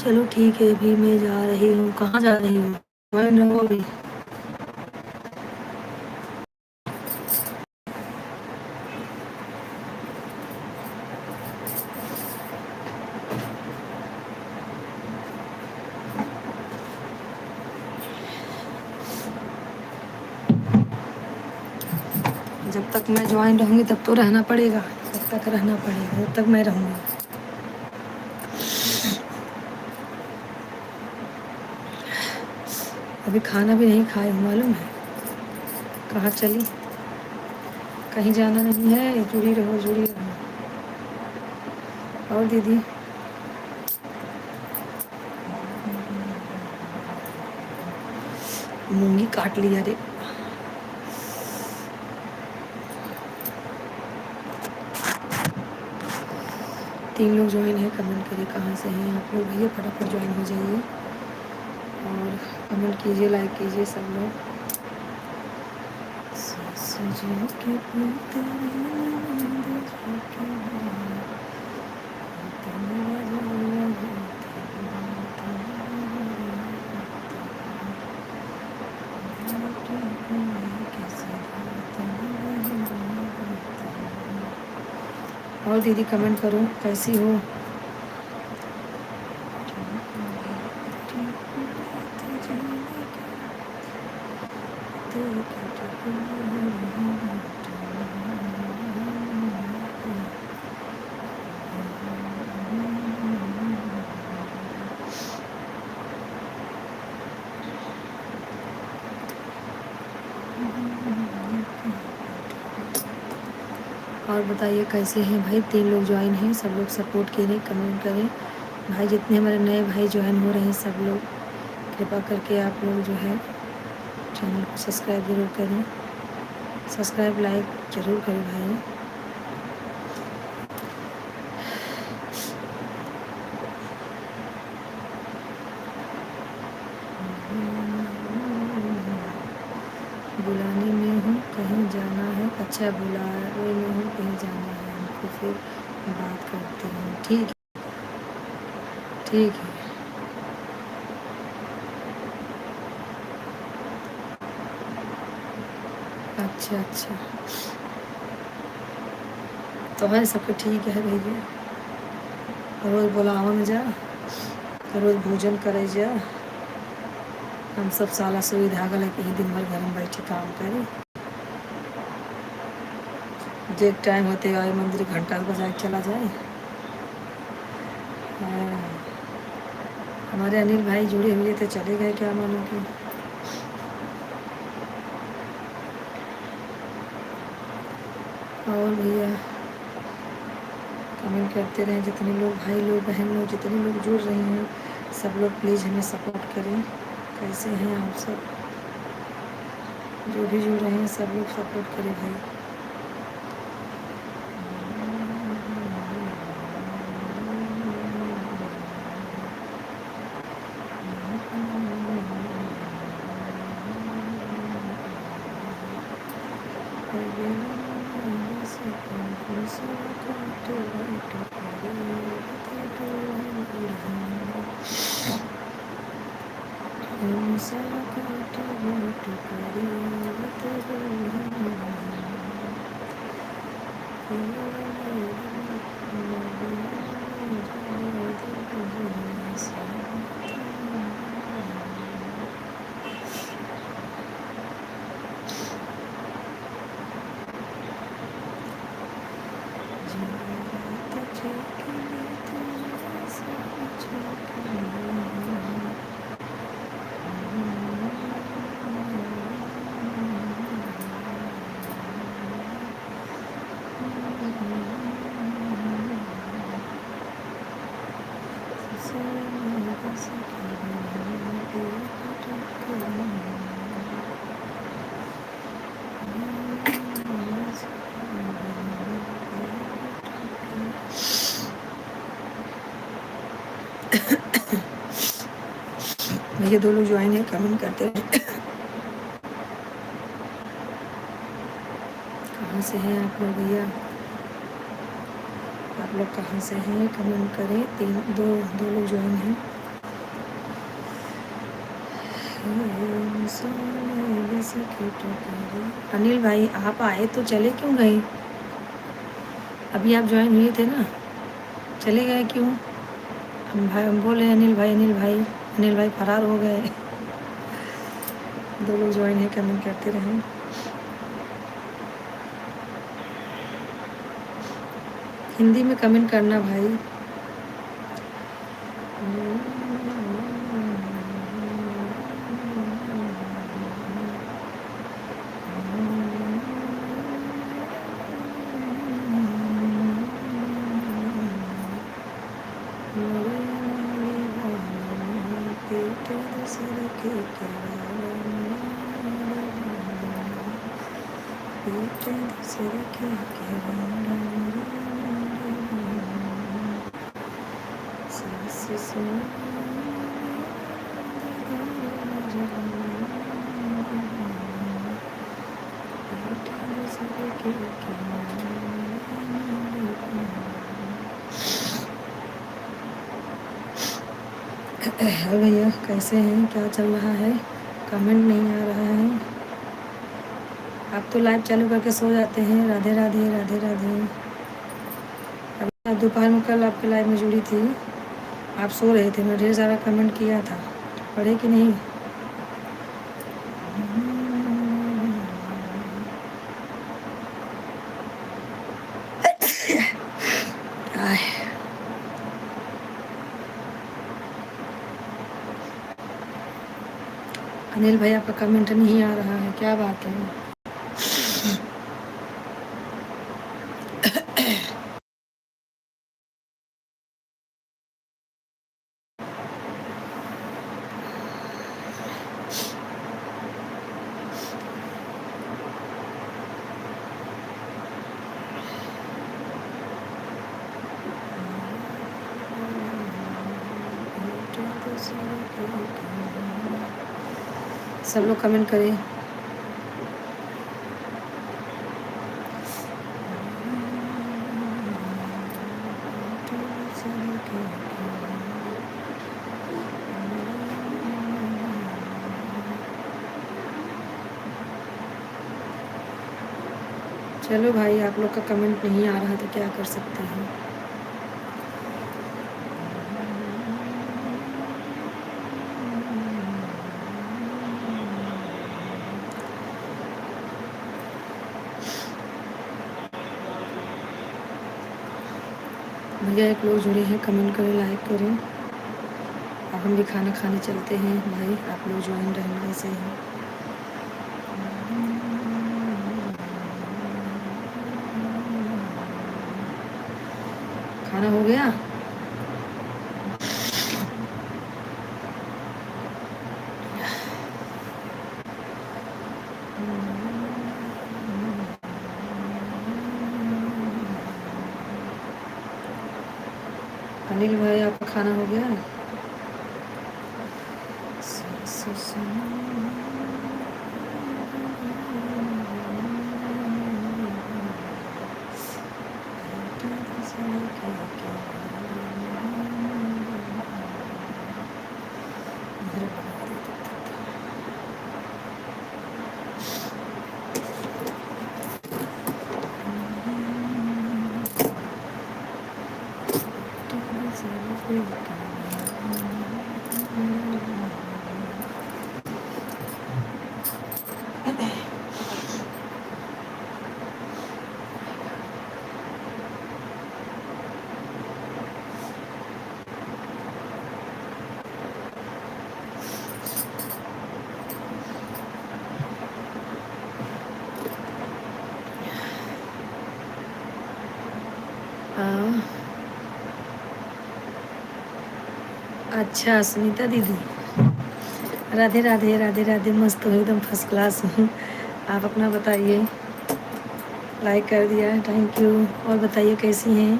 [SPEAKER 1] चलो ठीक है, अभी मैं जा रही हूँ। कहाँ जा रही हूँ? ज्वाइन रहो अभी। जब तक मैं ज्वाइन रहूँगी तब तो रहना पड़ेगा, जब तक रहना पड़ेगा जब तक मैं रहूँगी। अभी खाना भी नहीं खाए हूँ, मालूम है? कहाँ चली? कहीं जाना नहीं है, जुड़ी रहो जुड़ी रहो। और दीदी मूंगी काट लिया रे। तीन लोग ज्वाइन है, कमेंट करिए कहाँ से हैं आप लोग भैया, फटाफट ज्वाइन हो जाइए और कमेंट कीजिए, लाइक कीजिए सब लोग। और दीदी कमेंट करो, कैसी हो? और बताइए कैसे हैं भाई? तीन लोग ज्वाइन हैं, सब लोग सपोर्ट करें, कमेंट करें भाई। जितने हमारे नए भाई ज्वाइन हो रहे हैं सब लोग कृपा करके आप लोग जो है चैनल को सब्सक्राइब ज़रूर करें, सब्सक्राइब लाइक ज़रूर करें भाई। बुलाने में हूँ, कहीं जाना है। अच्छा, बुलाने में हूँ, कहीं जाना है हमको, फिर बात करते हैं। ठीक है, ठीक है। अच्छा अच्छा, तो है सबको ठीक है भैया। रोज़ बुलावा में जा, रोज़ भोजन करे जा। हम सब साला सुविधा गल कि दिन भर घर में बैठे काम करे। जे टाइम होते आए मंदिर घंटा बजा के चला जाए। हाँ। हमारे अनिल भाई जुड़े हुए थे, चले गए क्या मालूम कि। और भैया कमेंट करते रहें, जितने लोग भाई लोग बहन लोग जितने लोग जुड़ रहे हैं सब लोग प्लीज़ हमें सपोर्ट करें। कैसे हैं आप सब? जो भी जुड़ रहे हैं सब लोग सपोर्ट करें भाई। भैया दो लोग ज्वाइन है, कमेंट करते रहे। कहाँ से हैं आप लोग भैया? आप लोग कहाँ से हैं? कमेंट करें। दो लोग ज्वाइन हैं। अनिल भाई आप आए तो चले क्यों गए? अभी आप ज्वाइन हुए थे ना, चले गए क्यों? हम बोले अनिल भाई अनिल भाई, अनिल भाई फरार हो गए। दो लोग ज्वाइन है, कमेंट करते रहे। हिंदी में कमेंट करना भाई। हेलो भैया, कैसे हैं? क्या चल रहा है? कमेंट नहीं आ रहा है। आप तो लाइव चालू करके सो जाते हैं। राधे राधे राधे राधे। अभी दोपहर में कल आपके लाइव में जुड़ी थी, आप सो रहे थे। मैं ढेर सारा कमेंट किया था, पढ़े कि नहीं? अनिल भाई आपका कमेंट नहीं आ रहा है, क्या बात है? सब लोग कमेंट करें। चलो भाई, आप लोग का कमेंट नहीं आ रहा तो क्या कर सकते हैं। भैया एक लोग जुड़े हैं, कमेंट करें, लाइक करें। अब हम भी खाना खाने चलते हैं भाई, आप लोग ज्वाइन रहेंगे ऐसे ही। खाना हो गया? अनिल भाई आपका खाना हो गया? अच्छा सुनीता दीदी, राधे राधे राधे राधे। मस्त हो एकदम, फर्स्ट क्लास हूँ। आप अपना बताइए। लाइक कर दिया, थैंक यू। और बताइए कैसी हैं?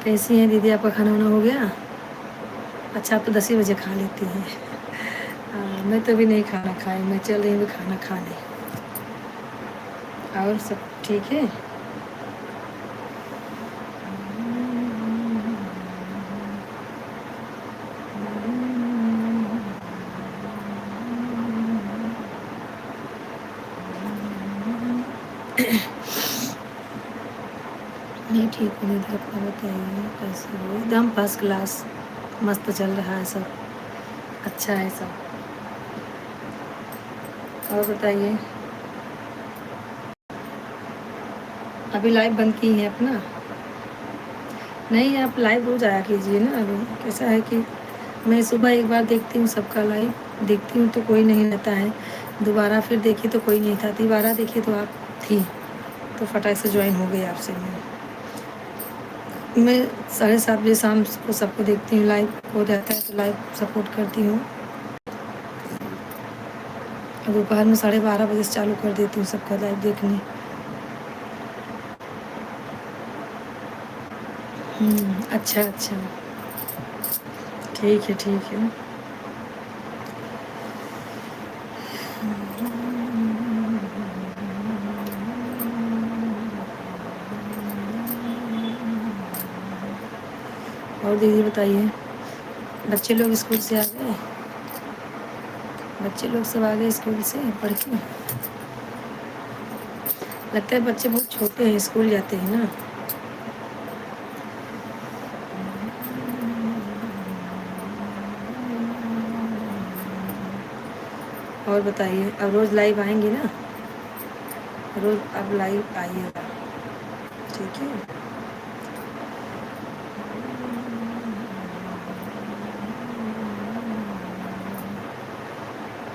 [SPEAKER 1] कैसी हैं दीदी? आपका खाना वाना हो गया? अच्छा, आप तो 10 ही बजे खा लेती हैं। मैं तो अभी नहीं खाना खाई, मैं चल रही हूँ खाना खाने। और सब ठीक है? नहीं ठीक हूँ दीदी, अपना बताइए कैसे हो? एकदम फर्स्ट क्लास, मस्त चल रहा है सब, अच्छा है सब। और बताइए, अभी लाइव बंद की है अपना? नहीं, आप लाइव रोज आया कीजिए ना। अभी कैसा है कि मैं सुबह एक बार देखती हूँ सबका लाइव, देखती हूँ तो कोई नहीं रहता है, दोबारा फिर देखी तो कोई नहीं था, दोबारा देखी तो आप थी, तो फटाक से ज्वाइन हो गई आपसे। मैं 7:30 बजे शाम को सबको देखती हूँ, लाइव हो जाता है तो लाइव सपोर्ट करती हूँ। दोपहर में 12:30 बजे से चालू कर देती हूँ सबका लाइव देखने। अच्छा अच्छा, ठीक है ठीक है। और दीदी बताइए, बच्चे लोग स्कूल से आ गए? बच्चे लोग सब आ गए स्कूल से पढ़ के? लगता है बच्चे बहुत छोटे हैं, स्कूल जाते हैं ना। और बताइए, अब रोज़ लाइव आएंगी ना? रोज़ अब लाइव आइएगा, ठीक है?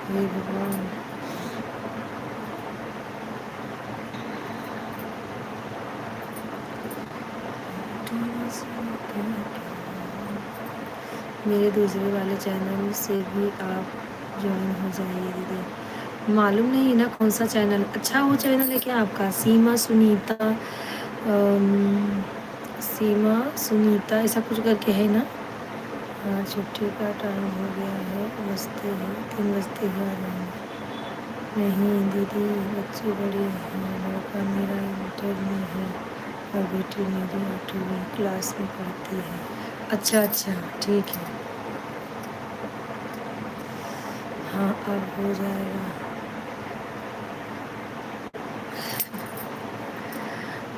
[SPEAKER 1] हे भगवान, मेरे दूसरे वाले चैनल से भी आप ज्वाइन हो जाइए दीदी। मालूम नहीं ना कौन सा चैनल। अच्छा, वो चैनल है क्या आपका, सीमा सुनीता? सीमा सुनीता ऐसा कुछ करके है ना? हाँ, छुट्टी का टाइम हो गया है, बजते हैं 3 बजते ही आ जाएंगे। नहीं दीदी, बच्चे बड़े हैं, लड़का मेरा इंटर में है और बेटी मेरी 8वीं क्लास में पढ़ती है। अच्छा अच्छा, ठीक है। हाँ, अब हो जाएगा।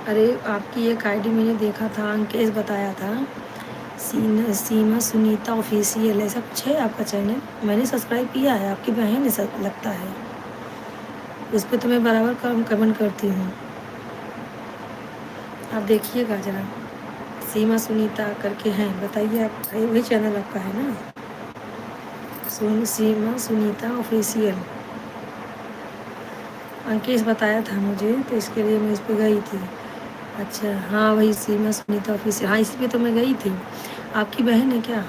[SPEAKER 1] अरे, आपकी एक आईडी मैंने देखा था, अंकेश बताया था, सीमा सुनीता ऑफिशियल ऐसा कुछ है आपका चैनल। मैंने सब्सक्राइब किया है, आपकी बहन है सब लगता है, उस पर तो मैं बराबर कमेंट करती हूँ। आप देखिएगा ज़रा, सीमा सुनीता करके हैं, बताइए आप, वही चैनल आपका है ना? सीमा सुनीता ऑफिशियल, अंकेश बताया था मुझे, तो इसके लिए मैं इस पर गई थी। अच्छा हाँ, वही सीमा सुनीता ऑफिशियल, हाँ इसी पे तो मैं गई थी। आपकी बहन है क्या?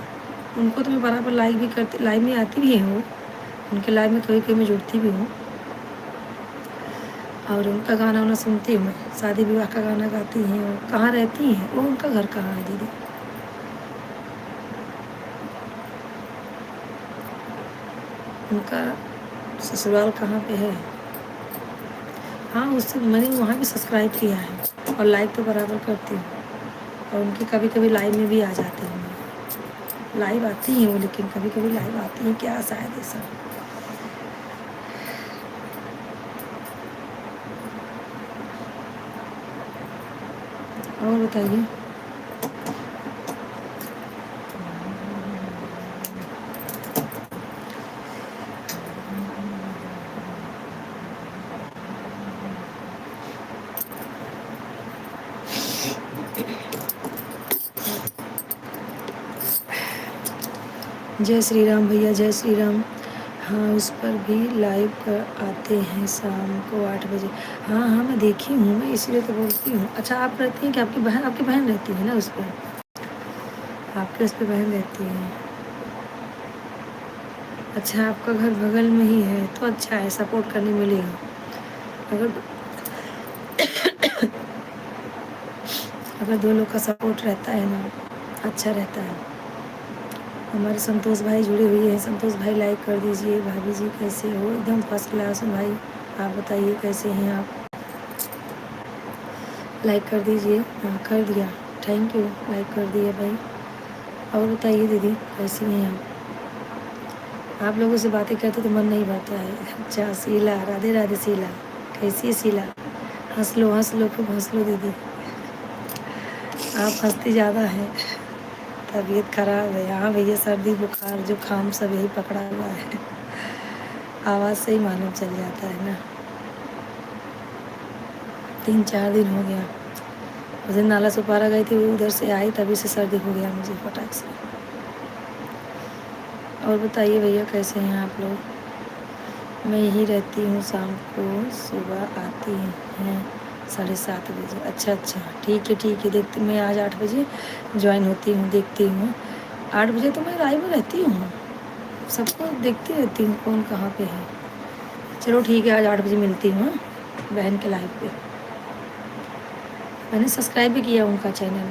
[SPEAKER 1] उनको तो मैं बराबर लाइक भी करती, लाइव में आती भी हूँ, उनके लाइव में कभी कभी मैं जुड़ती भी हूँ, और उनका गाना वाना सुनती हूँ मैं, शादी विवाह का गाना गाती हैं। और कहाँ रहती हैं वो, उनका घर कहाँ है दीदी? उनका ससुराल कहाँ पे है? हाँ, उससे मैंने वहाँ भी सब्सक्राइब किया है और लाइक तो बराबर करती हूँ, और उनकी कभी कभी लाइव में भी आ जाती हूँ मैं। लाइव आती हैं वो, लेकिन कभी कभी लाइव आती हैं क्या, शायद ऐसा। और बताइए, जय श्री राम भैया, जय श्री राम। हाँ, उस पर भी लाइव कर आते हैं शाम को 8 बजे। हाँ हाँ, मैं देखी हूँ, मैं इसीलिए तो बोलती हूँ। अच्छा, आप रहती हैं कि आपकी बहन रहती है ना उस पर? आपके उस पर बहन रहती है? अच्छा, आपका घर बगल में ही है तो अच्छा है, सपोर्ट करने मिलेगा। अगर अगर दो लोग का सपोर्ट रहता है ना, अच्छा रहता है। हमारे संतोष भाई जुड़े हुए हैं, संतोष भाई लाइक कर दीजिए। भाभी जी कैसे हो? एकदम फर्स्ट क्लास हूँ भाई, आप बताइए कैसे हैं आप? लाइक कर दीजिए। हाँ, कर दिया, थैंक यू, लाइक कर दिए भाई। और बताइए दीदी कैसी हैं आप लोगों से बातें करते तो मन नहीं भरता है। अच्छा शीला, राधे राधे शीला, कैसी है शीला? हंस लो खूब हंस लो दीदी। आप हंसती ज़्यादा है, तबीयत खराब है। हाँ भैया, सर्दी बुखार जुकाम सब यही पकड़ा हुआ है, आवाज़ से ही मालूम चल जाता है ना। 3-4 दिन हो गया। उस दिन नाला सुपारा गई थी, उधर से आई, तभी से सर्दी हो गया मुझे फटाक से। और बताइए भैया, कैसे हैं आप लोग? मैं यहीं रहती हूँ, शाम को सुबह आती हैं 7:30 बजे। अच्छा अच्छा, ठीक है, देखती मैं आज 8 बजे ज्वाइन होती हूँ, देखती हूँ। 8 बजे तो मैं लाइव में रहती हूँ, सबको देखती रहती हूँ कौन कहाँ पे है। चलो ठीक है, आज 8 बजे मिलती हूँ बहन के लाइव पे। मैंने सब्सक्राइब भी किया उनका चैनल,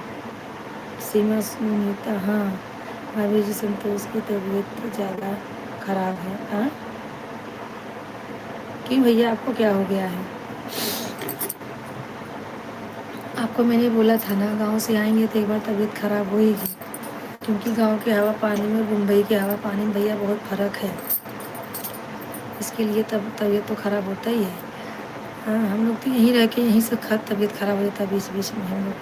[SPEAKER 1] सीमा सुनीता। हाँ भाभी जी, संतोष की तबीयत ज़्यादा खराब है। हाँ क्यों भैया, आपको क्या हो गया है? आपको मैंने बोला था ना, गांव से आएंगे तो एक बार तबीयत खराब होएगी, क्योंकि गांव की हवा पानी में और मुंबई की हवा पानी में भैया बहुत फ़र्क है, इसके लिए तब तबीयत तो ख़राब होता ही है। हाँ, हम लोग तो यहीं रह के यहीं से तबीयत ख़राब हो जाता है बीच बीच में हम लोग।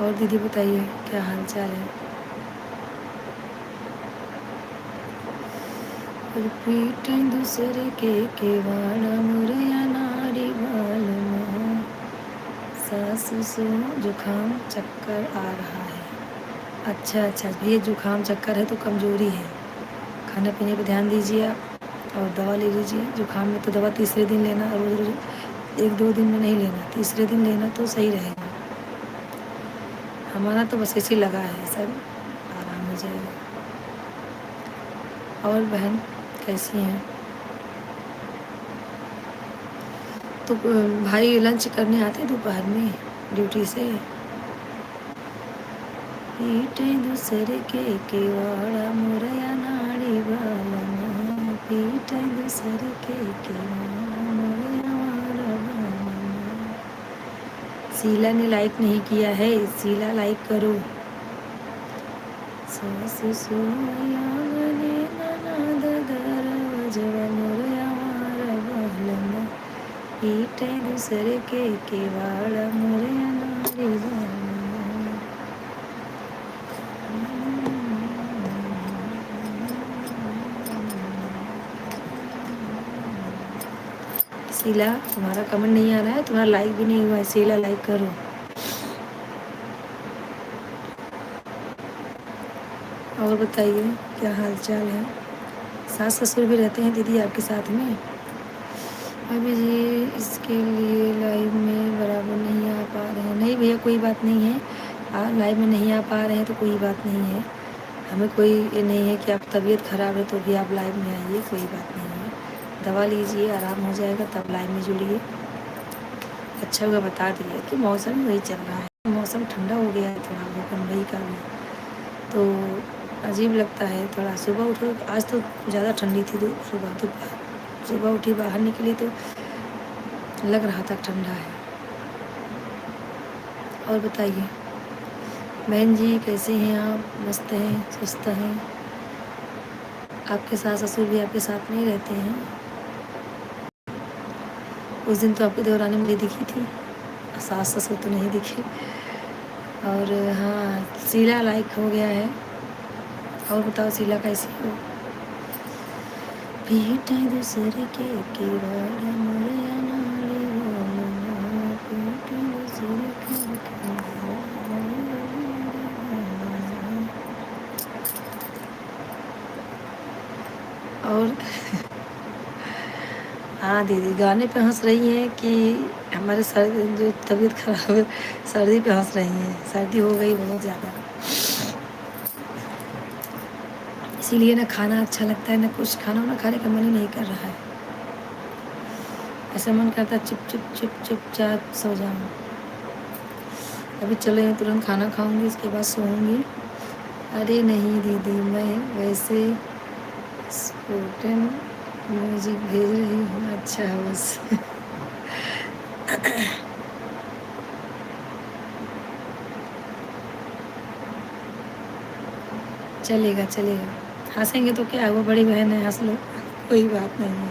[SPEAKER 1] और दीदी बताइए, क्या हाल चाल है? पीठ दूसरे के केवाड़ा मुरैया नारी बाल में, सासु सो जुकाम चक्कर आ रहा है। अच्छा अच्छा, ये जुकाम चक्कर है तो कमज़ोरी है, खाने पीने पे ध्यान दीजिए आप, और दवा ले लीजिए। जुकाम में तो दवा तीसरे दिन लेना, रोज़ रोज़ 1-2 दिन में नहीं लेना, तीसरे दिन लेना तो सही रहेगा। हमारा तो बस ऐसे लगा है, सब आराम हो जाएगा। और बहन कैसी हैं? तो भाई लंच करने आते दोपहर में ड्यूटी से? पीटे दूसरे के केवाड़ा मुरैया नाड़ी बालम, पीटे दूसरे के केवाड़ा मुरैया वाला बालम। शीला ने लाइक नहीं किया है, शीला लाइक करो। सासु सोया गले ननद दरवाजवा मुरैया वाला बालम, पीटे दूसरे के केवाड़ा मुरैया नाड़ी बालम। शीला, तुम्हारा कमेंट नहीं आ रहा है, तुम्हारा लाइक भी नहीं हुआ है। शीला लाइक करो। और बताइए, क्या हाल चाल है? सास ससुर भी रहते हैं दीदी आपके साथ में? अभी जी इसके लिए लाइव में बराबर नहीं आ पा रहे हैं। नहीं भैया, कोई बात नहीं है, लाइव में नहीं आ पा रहे हैं तो कोई बात नहीं है। हमें कोई ये नहीं है कि आप तबीयत ख़राब है तो भी आप लाइव में आइए, कोई बात नहीं है। दवा लीजिए, आराम हो जाएगा, तब लाइव में जुड़िए। अच्छा हुआ बता दिया कि मौसम वही चल रहा है, मौसम ठंडा हो गया है थोड़ा बहुत मुंबई का भी, तो अजीब लगता है थोड़ा। सुबह उठो, आज तो ज़्यादा ठंडी थी, सुबह उठी बाहर निकली तो लग रहा था ठंडा है। और बताइए बहन जी, कैसे हैं आप? मस्त हैं, सुस्त हैं? आपके सास ससुर भी आपके साथ नहीं रहते हैं? उस दिन तो आपकी देवरानी मुझे दिखी थी, सास ससुर तो नहीं दिखे। और हाँ, शीला लाइक हो गया है। और बताओ शीला कैसी हो? पीठ दूसरे के केवाड़ा मुरैया नाड़ी बालम, पीठ दूसरे के केवाड़ा मुरैया बालम। और हाँ दीदी, गाने पे हंस रही हैं कि हमारे जो तबीयत खराब है, सर्दी पे हंस रही हैं। सर्दी हो गई बहुत ज़्यादा, इसीलिए ना खाना अच्छा लगता है, ना कुछ खाना वाना खाने का मन ही नहीं कर रहा है। ऐसा मन करता है चुपचाप सो जाऊँ। अभी चले तुरंत खाना खाऊंगी, इसके बाद सोऊंगी। अरे नहीं दीदी, मैं वैसे स्पोर्टन म्यूजिक भेज रही हूँ। अच्छा है बस। चलेगा चलेगा, हंसेंगे तो क्या हुआ, बड़ी बहन है, हंस लो, कोई बात नहीं है।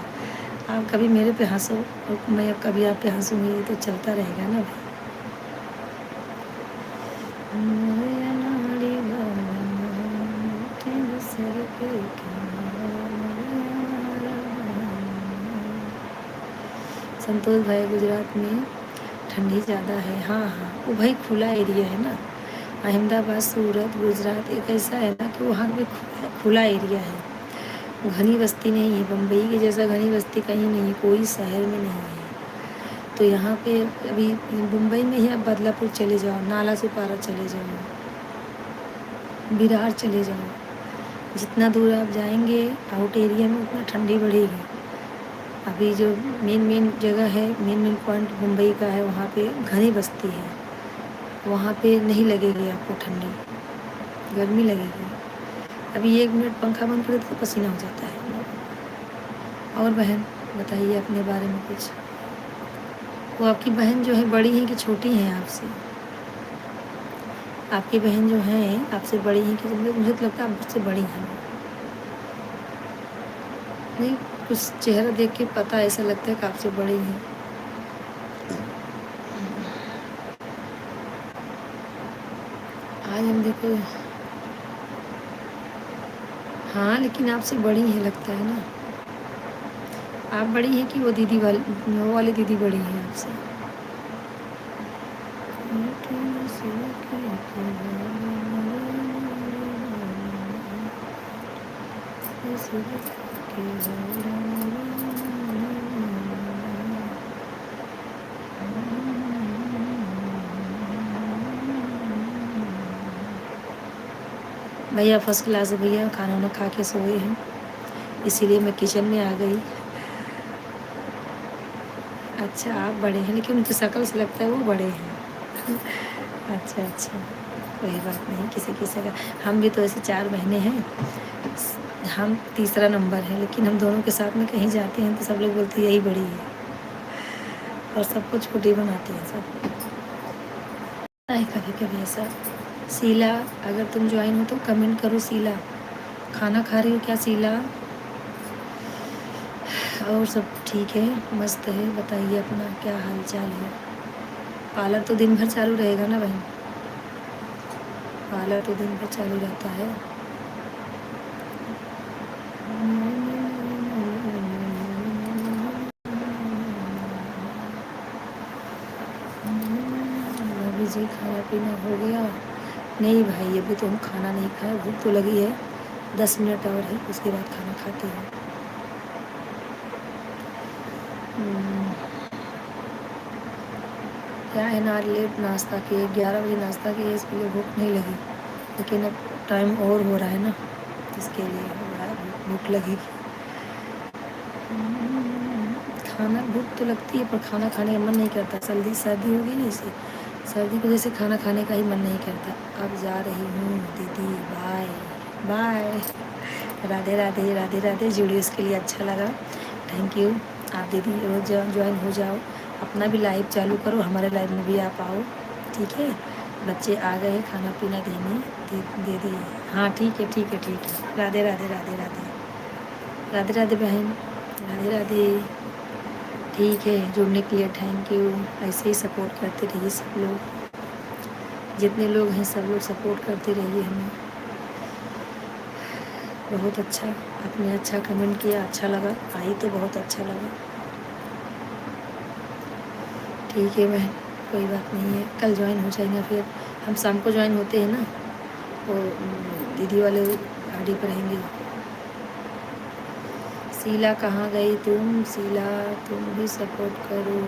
[SPEAKER 1] आप कभी मेरे पे हंसो और मैं अब कभी आप पे हंसूंगी, तो चलता रहेगा ना भाई। मोरे नाड़ी वाला तेरे सर पे संतोष भाई गुजरात में ठंडी ज़्यादा है। हाँ हाँ, वो भाई खुला एरिया है ना। अहमदाबाद, सूरत, गुजरात एक ऐसा है ना कि वहाँ पे खुला एरिया है, घनी बस्ती नहीं है। बम्बई के जैसा घनी बस्ती कहीं नहीं है, कोई शहर में नहीं है। तो यहाँ पे अभी मुंबई में ही आप बदलापुर चले जाओ, नाला सुपारा चले जाओ, विरार चले जाओ, जितना दूर आप जाएंगे आउट एरिया में उतना ठंडी बढ़ेगी। अभी जो मेन मेन जगह है, मेन मेन पॉइंट मुंबई का है, वहाँ पे घनी बस्ती है, वहाँ पे नहीं लगेगी आपको ठंडी, गर्मी लगेगी। अभी 1 मिनट पंखा बंद करे तो पसीना हो जाता है। और बहन बताइए अपने बारे में कुछ। वो आपकी बहन जो है बड़ी हैं कि छोटी हैं आपसे? आपकी बहन जो हैं आपसे बड़ी हैं कि? मुझे तो लगता है आप मुझसे बड़ी हैं। नहीं, कुछ चेहरा देख के पता ऐसा लगता है कि आपसे बड़ी हैं। आज हम देखो, हाँ लेकिन आपसे बड़ी हैं लगता है ना। आप बड़ी हैं कि वो दीदी वाली, वो वाली दीदी बड़ी हैं आपसे? भैया फर्स्ट क्लास है भैया, खाना वाना खा के सोए हैं, इसीलिए मैं किचन में आ गई। अच्छा आप बड़े हैं, लेकिन उनकी शक्ल से लगता है वो बड़े हैं। अच्छा अच्छा, कोई बात नहीं, किसी किसी का। हम भी तो ऐसे 4 महीने हैं, हम तीसरा नंबर है, लेकिन हम दोनों के साथ में कहीं जाते हैं तो सब लोग बोलते हैं यही बड़ी है, और सबको छोटी बनाते हैं सब। नहीं कभी कभी ऐसा। शीला, अगर तुम ज्वाइन हो तो कमेंट करो शीला। खाना खा रही हो क्या शीला? और सब ठीक है, मस्त है। बताइए अपना क्या हाल चाल है। पार्लर तो दिन भर चालू रहेगा ना बहन? पार्लर तो दिन भर चालू रहता है। भाभी जी खाना पीना हो गया? नहीं भाई, अभी तो हम खाना नहीं खाए, भूख तो लगी है, 10 मिनट और है, उसके बाद खाना खाते हैं। क्या है ना, लेट नाश्ता किए, 11 बजे नाश्ता किए, इसके लिए भूख नहीं लगी, लेकिन अब टाइम और हो रहा है ना, इसके लिए हो रहा है, भूख लगेगी। खाना भूख तो लगती है पर खाना खाने का मन नहीं करता। सर्दी होगी ना, इसे सर्दी की वजह से खाना खाने का ही मन नहीं करता। अब जा रही हूँ दीदी, बाय बाय, राधे राधे राधे राधे। जुड़ी उसके लिए अच्छा लगा, थैंक यू। आप दीदी रोज ज्वाइन हो जाओ, अपना भी लाइव चालू करो, हमारे लाइव में भी आप आओ, ठीक है। बच्चे आ गए खाना पीना देने, दे दिए। हाँ ठीक है ठीक है ठीक है। राधे राधे राधे राधे राधे राधे बहन, राधे राधे। ठीक है, जुड़ने के लिए थैंक यू। ऐसे ही सपोर्ट करते रहिए सब लोग, जितने लोग हैं सब लोग सपोर्ट करते रहिए हमें। बहुत अच्छा, आपने अच्छा कमेंट किया, अच्छा लगा, आई तो बहुत अच्छा लगा। ठीक है बहन, कोई बात नहीं है, कल ज्वाइन हो जाएंगे। फिर हम शाम को ज्वाइन होते हैं ना, वो दीदी वाले गाड़ी पर रहेंगे। शीला कहाँ गई तुम? शीला तुम भी सपोर्ट करो।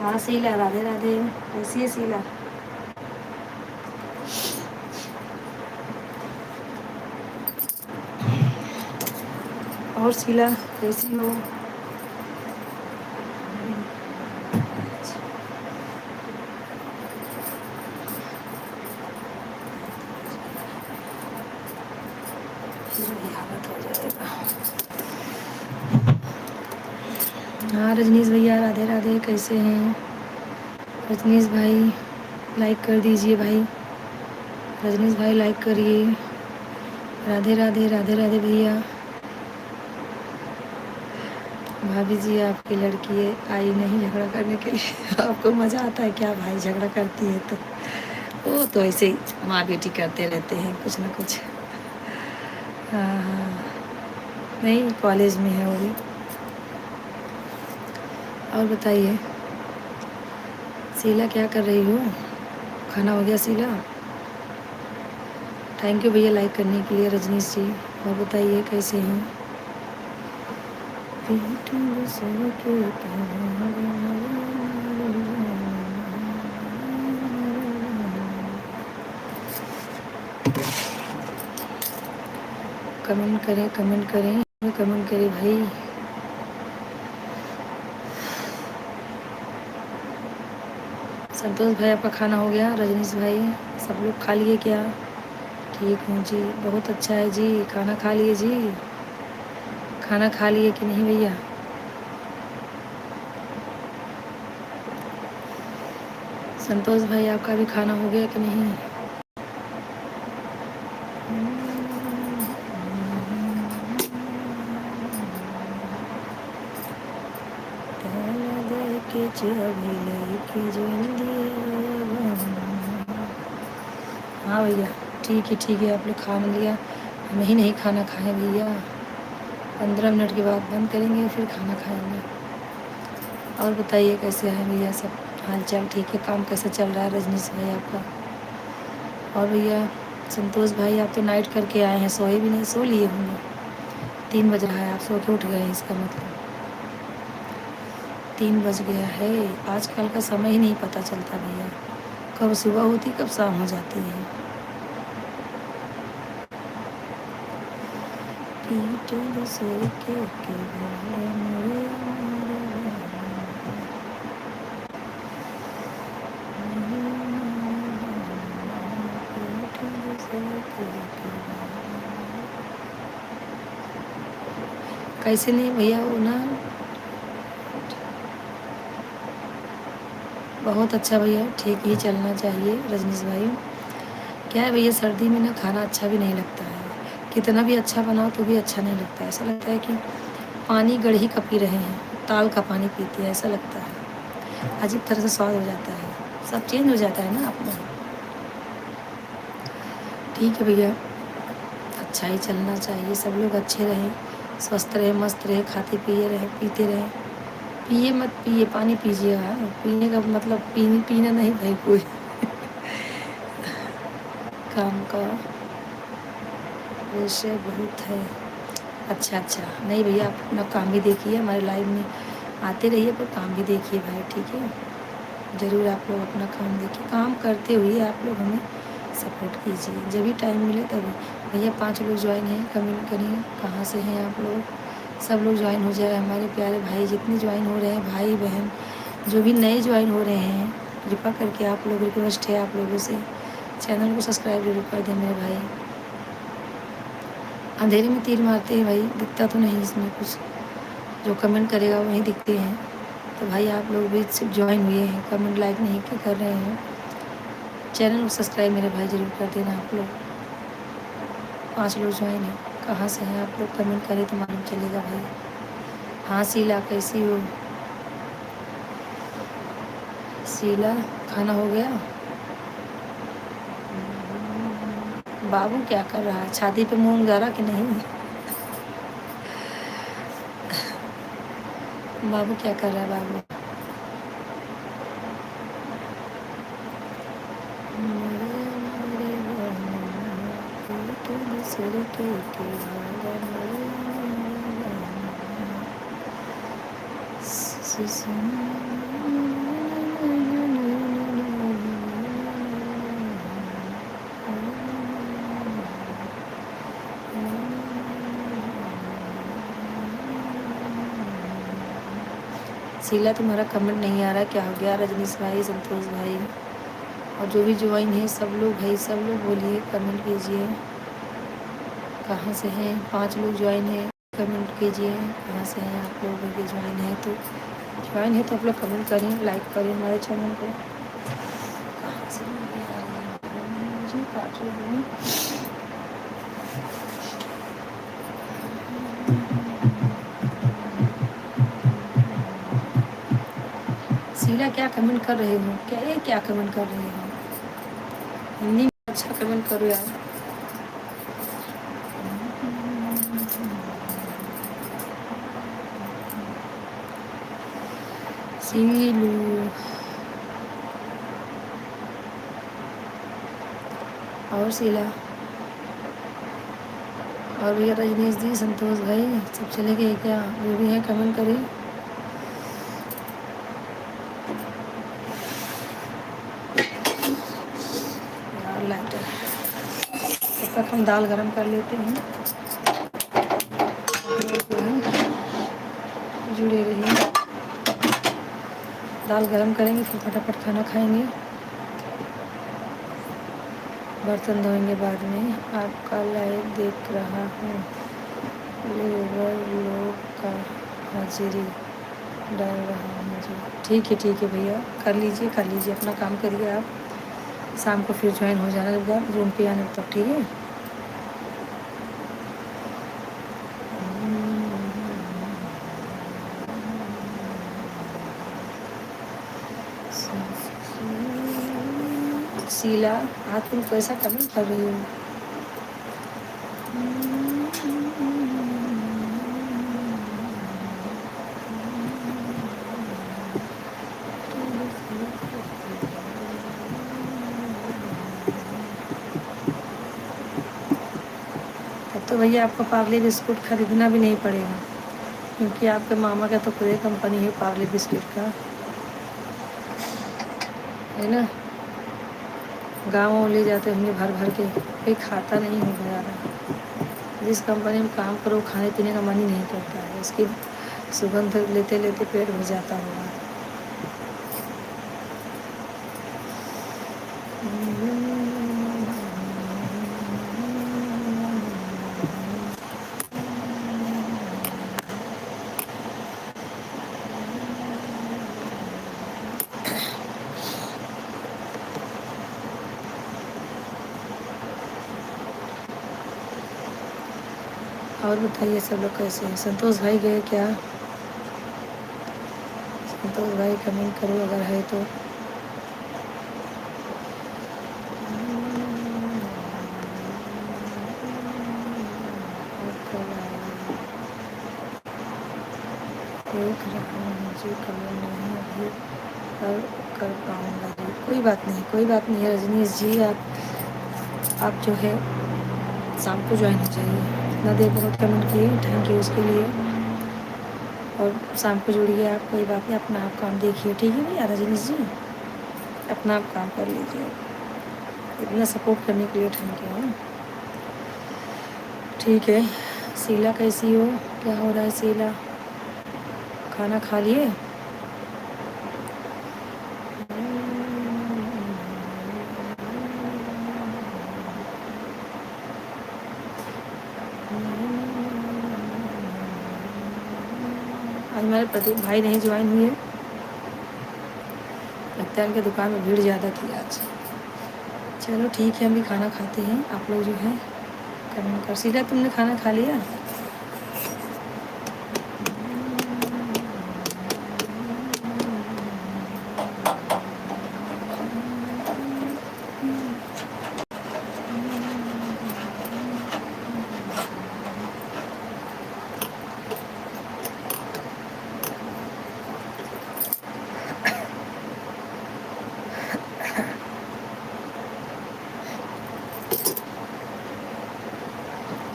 [SPEAKER 1] हाँ शीला, राधे राधे। कैसी है शीला? और शीला कैसी हो? फिर वही हालत हो जाएगा। हाँ रजनीश भैया राधे राधे, कैसे हैं रजनीश भाई? लाइक कर दीजिए भाई, रजनीश भाई लाइक करिए। राधे राधे राधे राधे भैया। भाभी जी आपकी लड़की है, आई नहीं झगड़ा करने के लिए। आपको मज़ा आता है क्या भाई झगड़ा करती है तो? वो तो ऐसे ही माँ बेटी करते रहते हैं कुछ ना कुछ। हाँ हाँ, नहीं कॉलेज में है वो भी। और बताइए शीला क्या कर रही हो? खाना हो गया शीला? थैंक यू भैया लाइक करने के लिए रजनीश जी। और बताइए कैसे हैं? कमेंट करें कमेंट करें कमेंट करें भाई। संतोष भाई आपका खाना हो गया? रजनीश भाई सब लोग खा लिए क्या? ठीक हूँ जी, बहुत अच्छा है जी। खाना खा लिए जी? खाना खा लिए कि नहीं भैया? संतोष भाई आपका भी खाना हो गया कि नहीं? हाँ भैया ठीक है, आप लोग खा लिया, हम ही नहीं खाना खाएं भैया। 15 मिनट के बाद बंद करेंगे फिर खाना खाएंगे। और बताइए कैसे हैं भैया सब? हाल चाल ठीक है? काम कैसा चल रहा है रजनीश भाई आपका? और भैया संतोष भाई आप तो नाइट करके आए हैं, सोए भी नहीं? सो लिए होंगे, 3 बज रहा है, आप सो के उठ गए हैं इसका मतलब। 3 बज गया है। आजकल का समय ही नहीं पता चलता भैया, कब सुबह होती कब शाम हो जाती है। कैसे नहीं भैया, वो ना बहुत अच्छा भैया, ठीक ही चलना चाहिए रजनीश भाई। क्या है भैया, सर्दी में ना खाना अच्छा भी नहीं लगता है, कितना भी अच्छा बनाओ तो भी अच्छा नहीं लगता है। ऐसा लगता है कि पानी गढ़ी का पी रहे हैं, ताल का पानी पीते हैं ऐसा लगता है। अजीब तरह से स्वाद हो जाता है, सब चेंज हो जाता है ना अपना। ठीक है भैया, अच्छा ही चलना चाहिए, सब लोग अच्छे रहें, स्वस्थ रहे, मस्त रहे, खाते पिए रहे, पीते रहे। पिए मत पिए, पानी पीजिए। हाँ, पीने का मतलब पीना नहीं भाई कोई। काम का प्रेशर बहुत है। अच्छा नहीं भैया, आप अपना काम भी देखिए, हमारे लाइव में आते रहिए पर काम भी देखिए भाई, ठीक है? ज़रूर आप लोग अपना काम देखिए, काम करते हुए आप लोग हमें सपोर्ट कीजिए जब भी टाइम मिले तभी। भैया 5 लोग ज्वाइन हैं, कमेंट करिए कहाँ से हैं आप लोग, सब लोग ज्वाइन हो जाए। हमारे प्यारे भाई जितने ज्वाइन हो रहे हैं, भाई बहन जो भी नए ज्वाइन हो रहे हैं, कृपा करके आप लोग, रिक्वेस्ट है आप लोगों से, चैनल को सब्सक्राइब जरूर कर दें मेरे भाई। अंधेरे में तीर मारते हैं भाई, दिखता तो नहीं इसमें कुछ, जो कमेंट करेगा वही दिखते हैं। तो भाई आप लोग भी सिर्फ ज्वाइन हुए हैं, कमेंट लाइक नहीं कर रहे हैं। चैनल को सब्सक्राइब मेरे भाई ज़रूर कर देना आप लोग। 5 लोग ज्वाइन हैं, कहाँ से हैं आप लोग? कमेंट करें तो मालूम चलेगा भाई। हाँ शीला कैसी हो? शीला खाना हो गया? बाबू क्या कर रहा है? छाती पे मूंग गारा कि नहीं? बाबू क्या कर रहा है बाबू? शीला तुम्हारा कमेंट नहीं आ रहा, क्या हो गया? रजनीश भाई, संतोष भाई और जो भी ज्वाइन है सब लोग भाई, सब लोग बोलिए, कमेंट कीजिए कहाँ से हैं। 5 लोग ज्वाइन है, कमेंट कीजिए कहाँ से हैं आप लोग। अगर ज्वाइन है तो आप लोग कमेंट करें, लाइक करें हमारे चैनल को। कहाँ से मुझे काट रही हूँ। शीला क्या कमेंट कर रहे हो? क्या कमेंट कर रहे हो? हिंदी में अच्छा कमेंट करो यार। शीलू और शीला और भैया रजनीश जी, संतोष भाई सब चले गए क्या? जो भी है कमेंट करिए। यार लाइटर, तब तक हम दाल गरम कर लेते हैं। जुड़े रहिए, दाल गरम करेंगे फिर फटाफट खाना खाएंगे, बर्तन धोएंगे बाद में। आपका लाइव देख रहा हूँ, लेबर लोग का हाजिरी डाल रहा हूँ जी। ठीक है भैया, कर लीजिए अपना काम करिए आप। शाम को फिर ज्वाइन हो जाना जब रूम पे आने तब, ठीक है। शीला आज तुम कैसा कमेंट कर रही हो? अब तो भैया आपको पार्ले बिस्कुट खरीदना भी नहीं पड़ेगा, क्योंकि आपके मामा का तो पूरे कंपनी है पार्ले बिस्कुट का, है ना। गाँव ले जाते होंगे भर भर के, कोई खाता नहीं होगा ज़्यादा। जिस कंपनी में काम करो खाने पीने का मन ही नहीं करता है, उसकी सुगंध लेते लेते पेट भर जाता होगा। और बताइए सब लोग कैसे हैं? संतोष भाई गए क्या? संतोष भाई कमेंट करो अगर है तो। देख रहा हूँ जी, कमेंट नहीं अभी कर पाऊँगा जी। कोई बात नहीं है रजनीश जी, आप जो है शाम को ज्वाइन हो जाइए। इतना देर बहुत कमेंट किए, थैंक यू उसके लिए। और शाम को जुड़िए आप, कोई बात नहीं, अपना आप काम देखिए, ठीक है भैया रजनीश जी, अपना आप काम कर लीजिए। इतना सपोर्ट करने के लिए थैंक यू। ठीक है, शीला कैसी हो? क्या हो रहा है शीला? खाना खा लिए? आज हमारे प्रदीप भाई नहीं ज्वाइन हुए, लगता है उनके दुकान में भीड़ ज़्यादा थी आज। चलो ठीक है, हम भी खाना खाते हैं। आप लोग जो है कमेंट कर। शीला तुमने खाना खा लिया?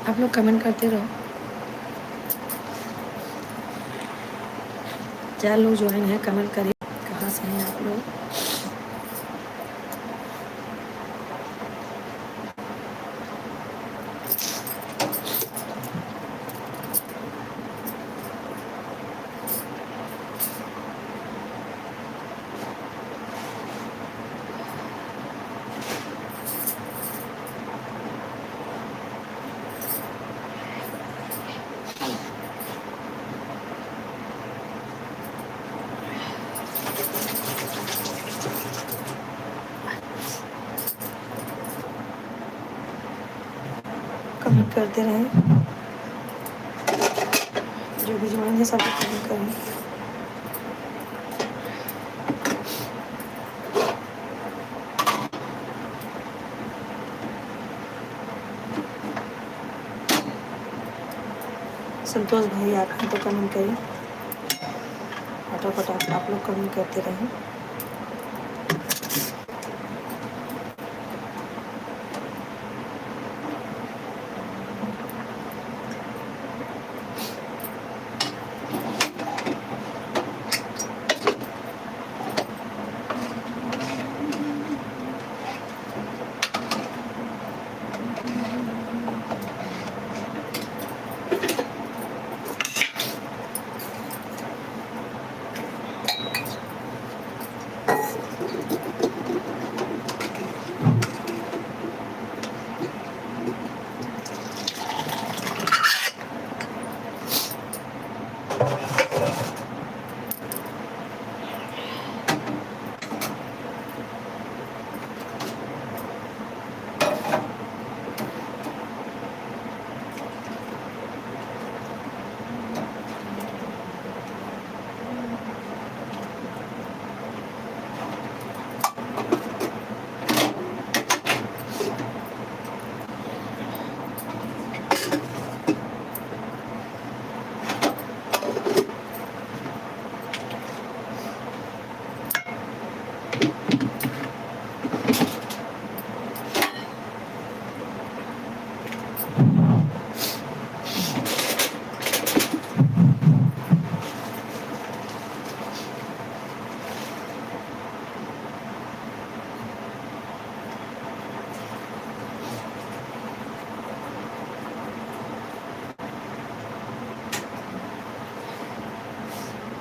[SPEAKER 1] आप लोग कमेंट करते रहो। 4 लोग ज्वाइन हैं, कमेंट करिए कहाँ से हैं आप लोग। कमेंट करते रहें, जो भी ज्वाइन है सब कमेंट करें। संतोष भाई आप हैं तो कमेंट करें, फटाफट आप लोग कमेंट करते रहें।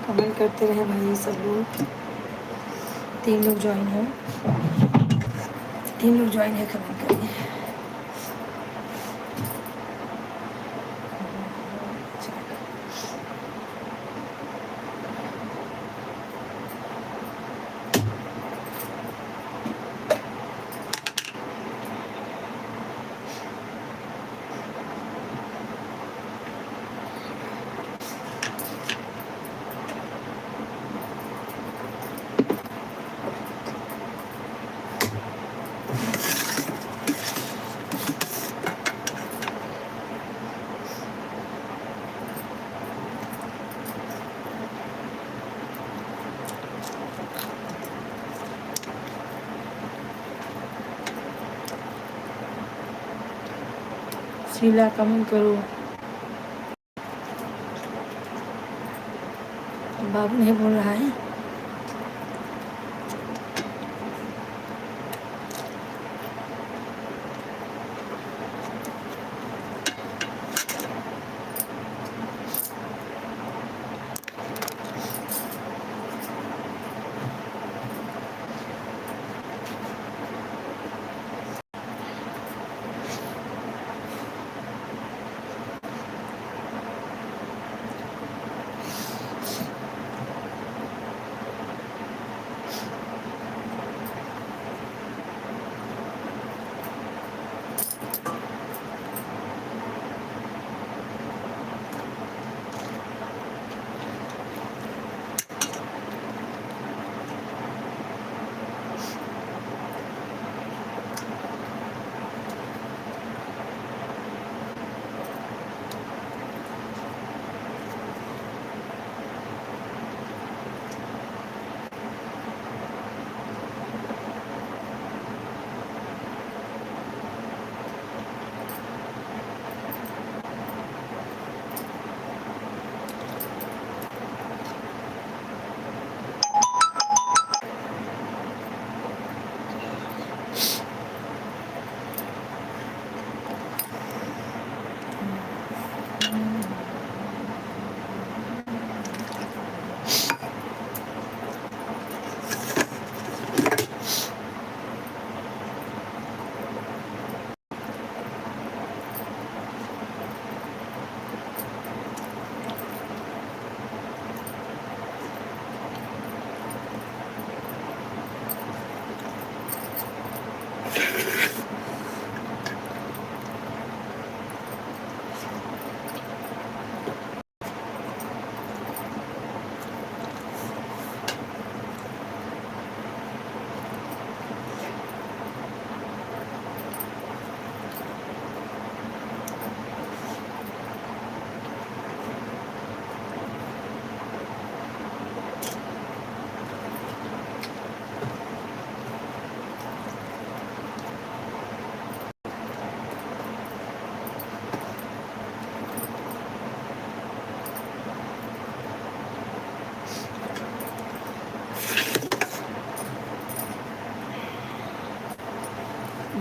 [SPEAKER 1] कमेंट करते रहे भाई सब लोग। 3 लोग ज्वाइन हैं, 3 लोग ज्वाइन है, कमेंट करिए। शीला कमेंट करो। बाबू नहीं बोल रहा है।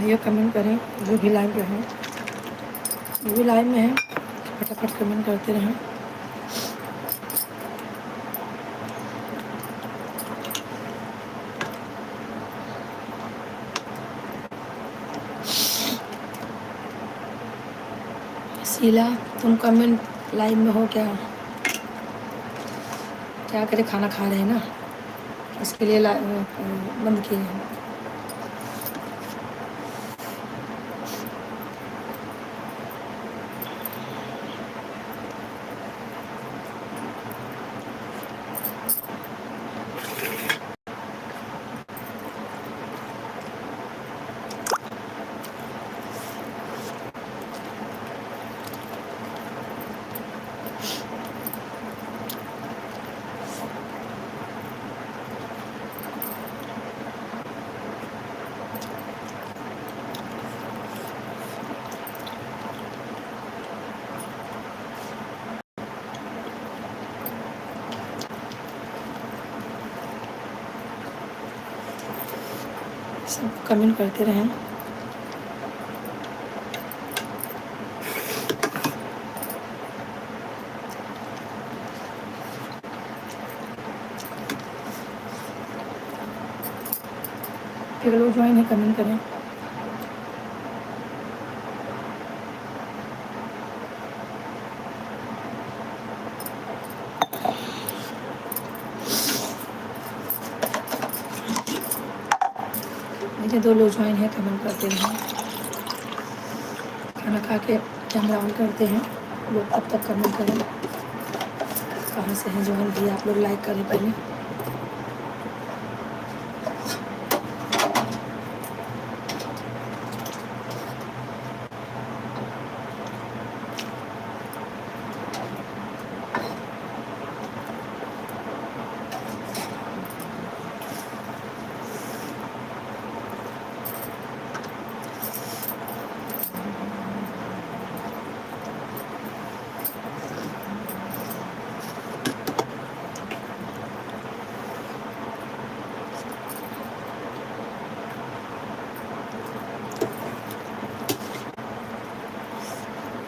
[SPEAKER 1] भैया कमेंट करें, जो भी लाइव रहें, जो भी लाइव में हैं फटाफट कमेंट करते रहें। शीला, तुम कमेंट लाइव में हो क्या? क्या करें, खाना खा रहे हैं ना, इसके लिए बंद किए हैं। सब कमेंट करते रहें। फिर लोग ज्वाइन है, कमेंट करें। मुझे 2 लोग ज्वाइन है, कमेंट करते रहें। खाना खा के कैमरा ऑन करते हैं लोग, तब तक कमेंट करें। कहाँ से हैं ज्वाइन किया आप लोग, लाइक करें पहले।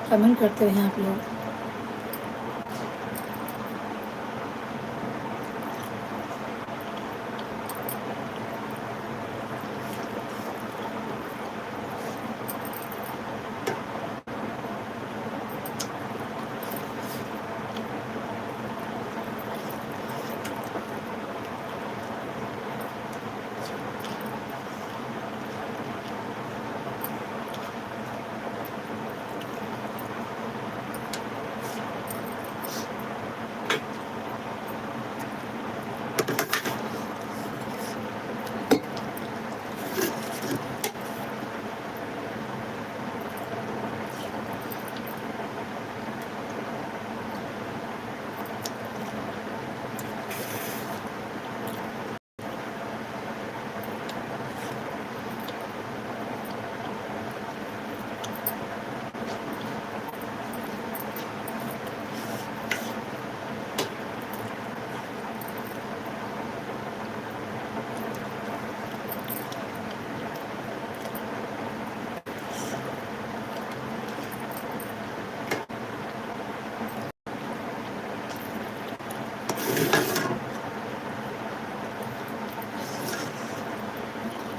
[SPEAKER 1] कमेंट करते रहें आप लोग।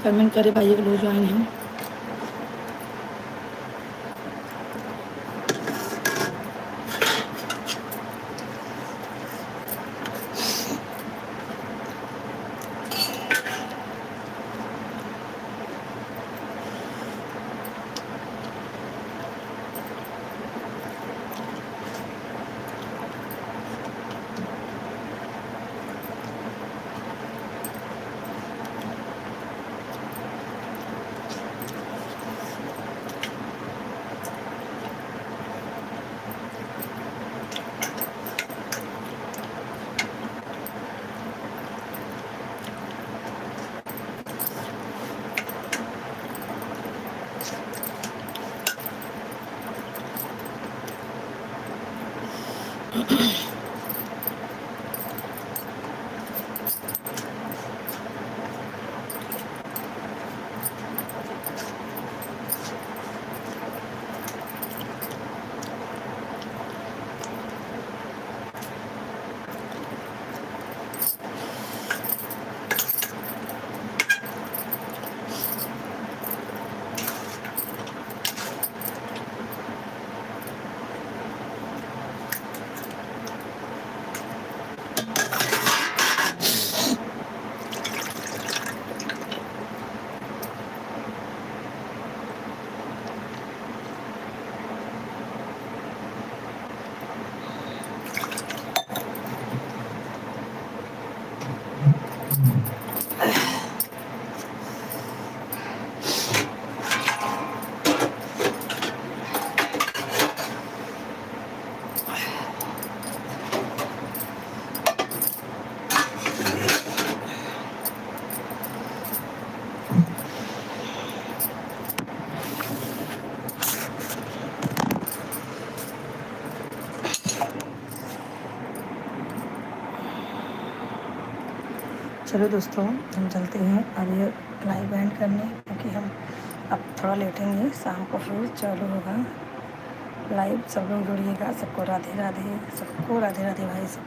[SPEAKER 1] कमेंट करें भाई, लोग ज्वाइन हैं। चलो दोस्तों, हम चलते हैं अब ये लाइव एंड करने, क्योंकि हम अब थोड़ा लेटेंगे, शाम को फिर चालू होगा लाइव। सब लोग जुड़िएगा। सबको राधे राधे, सबको राधे राधे भाई, सबको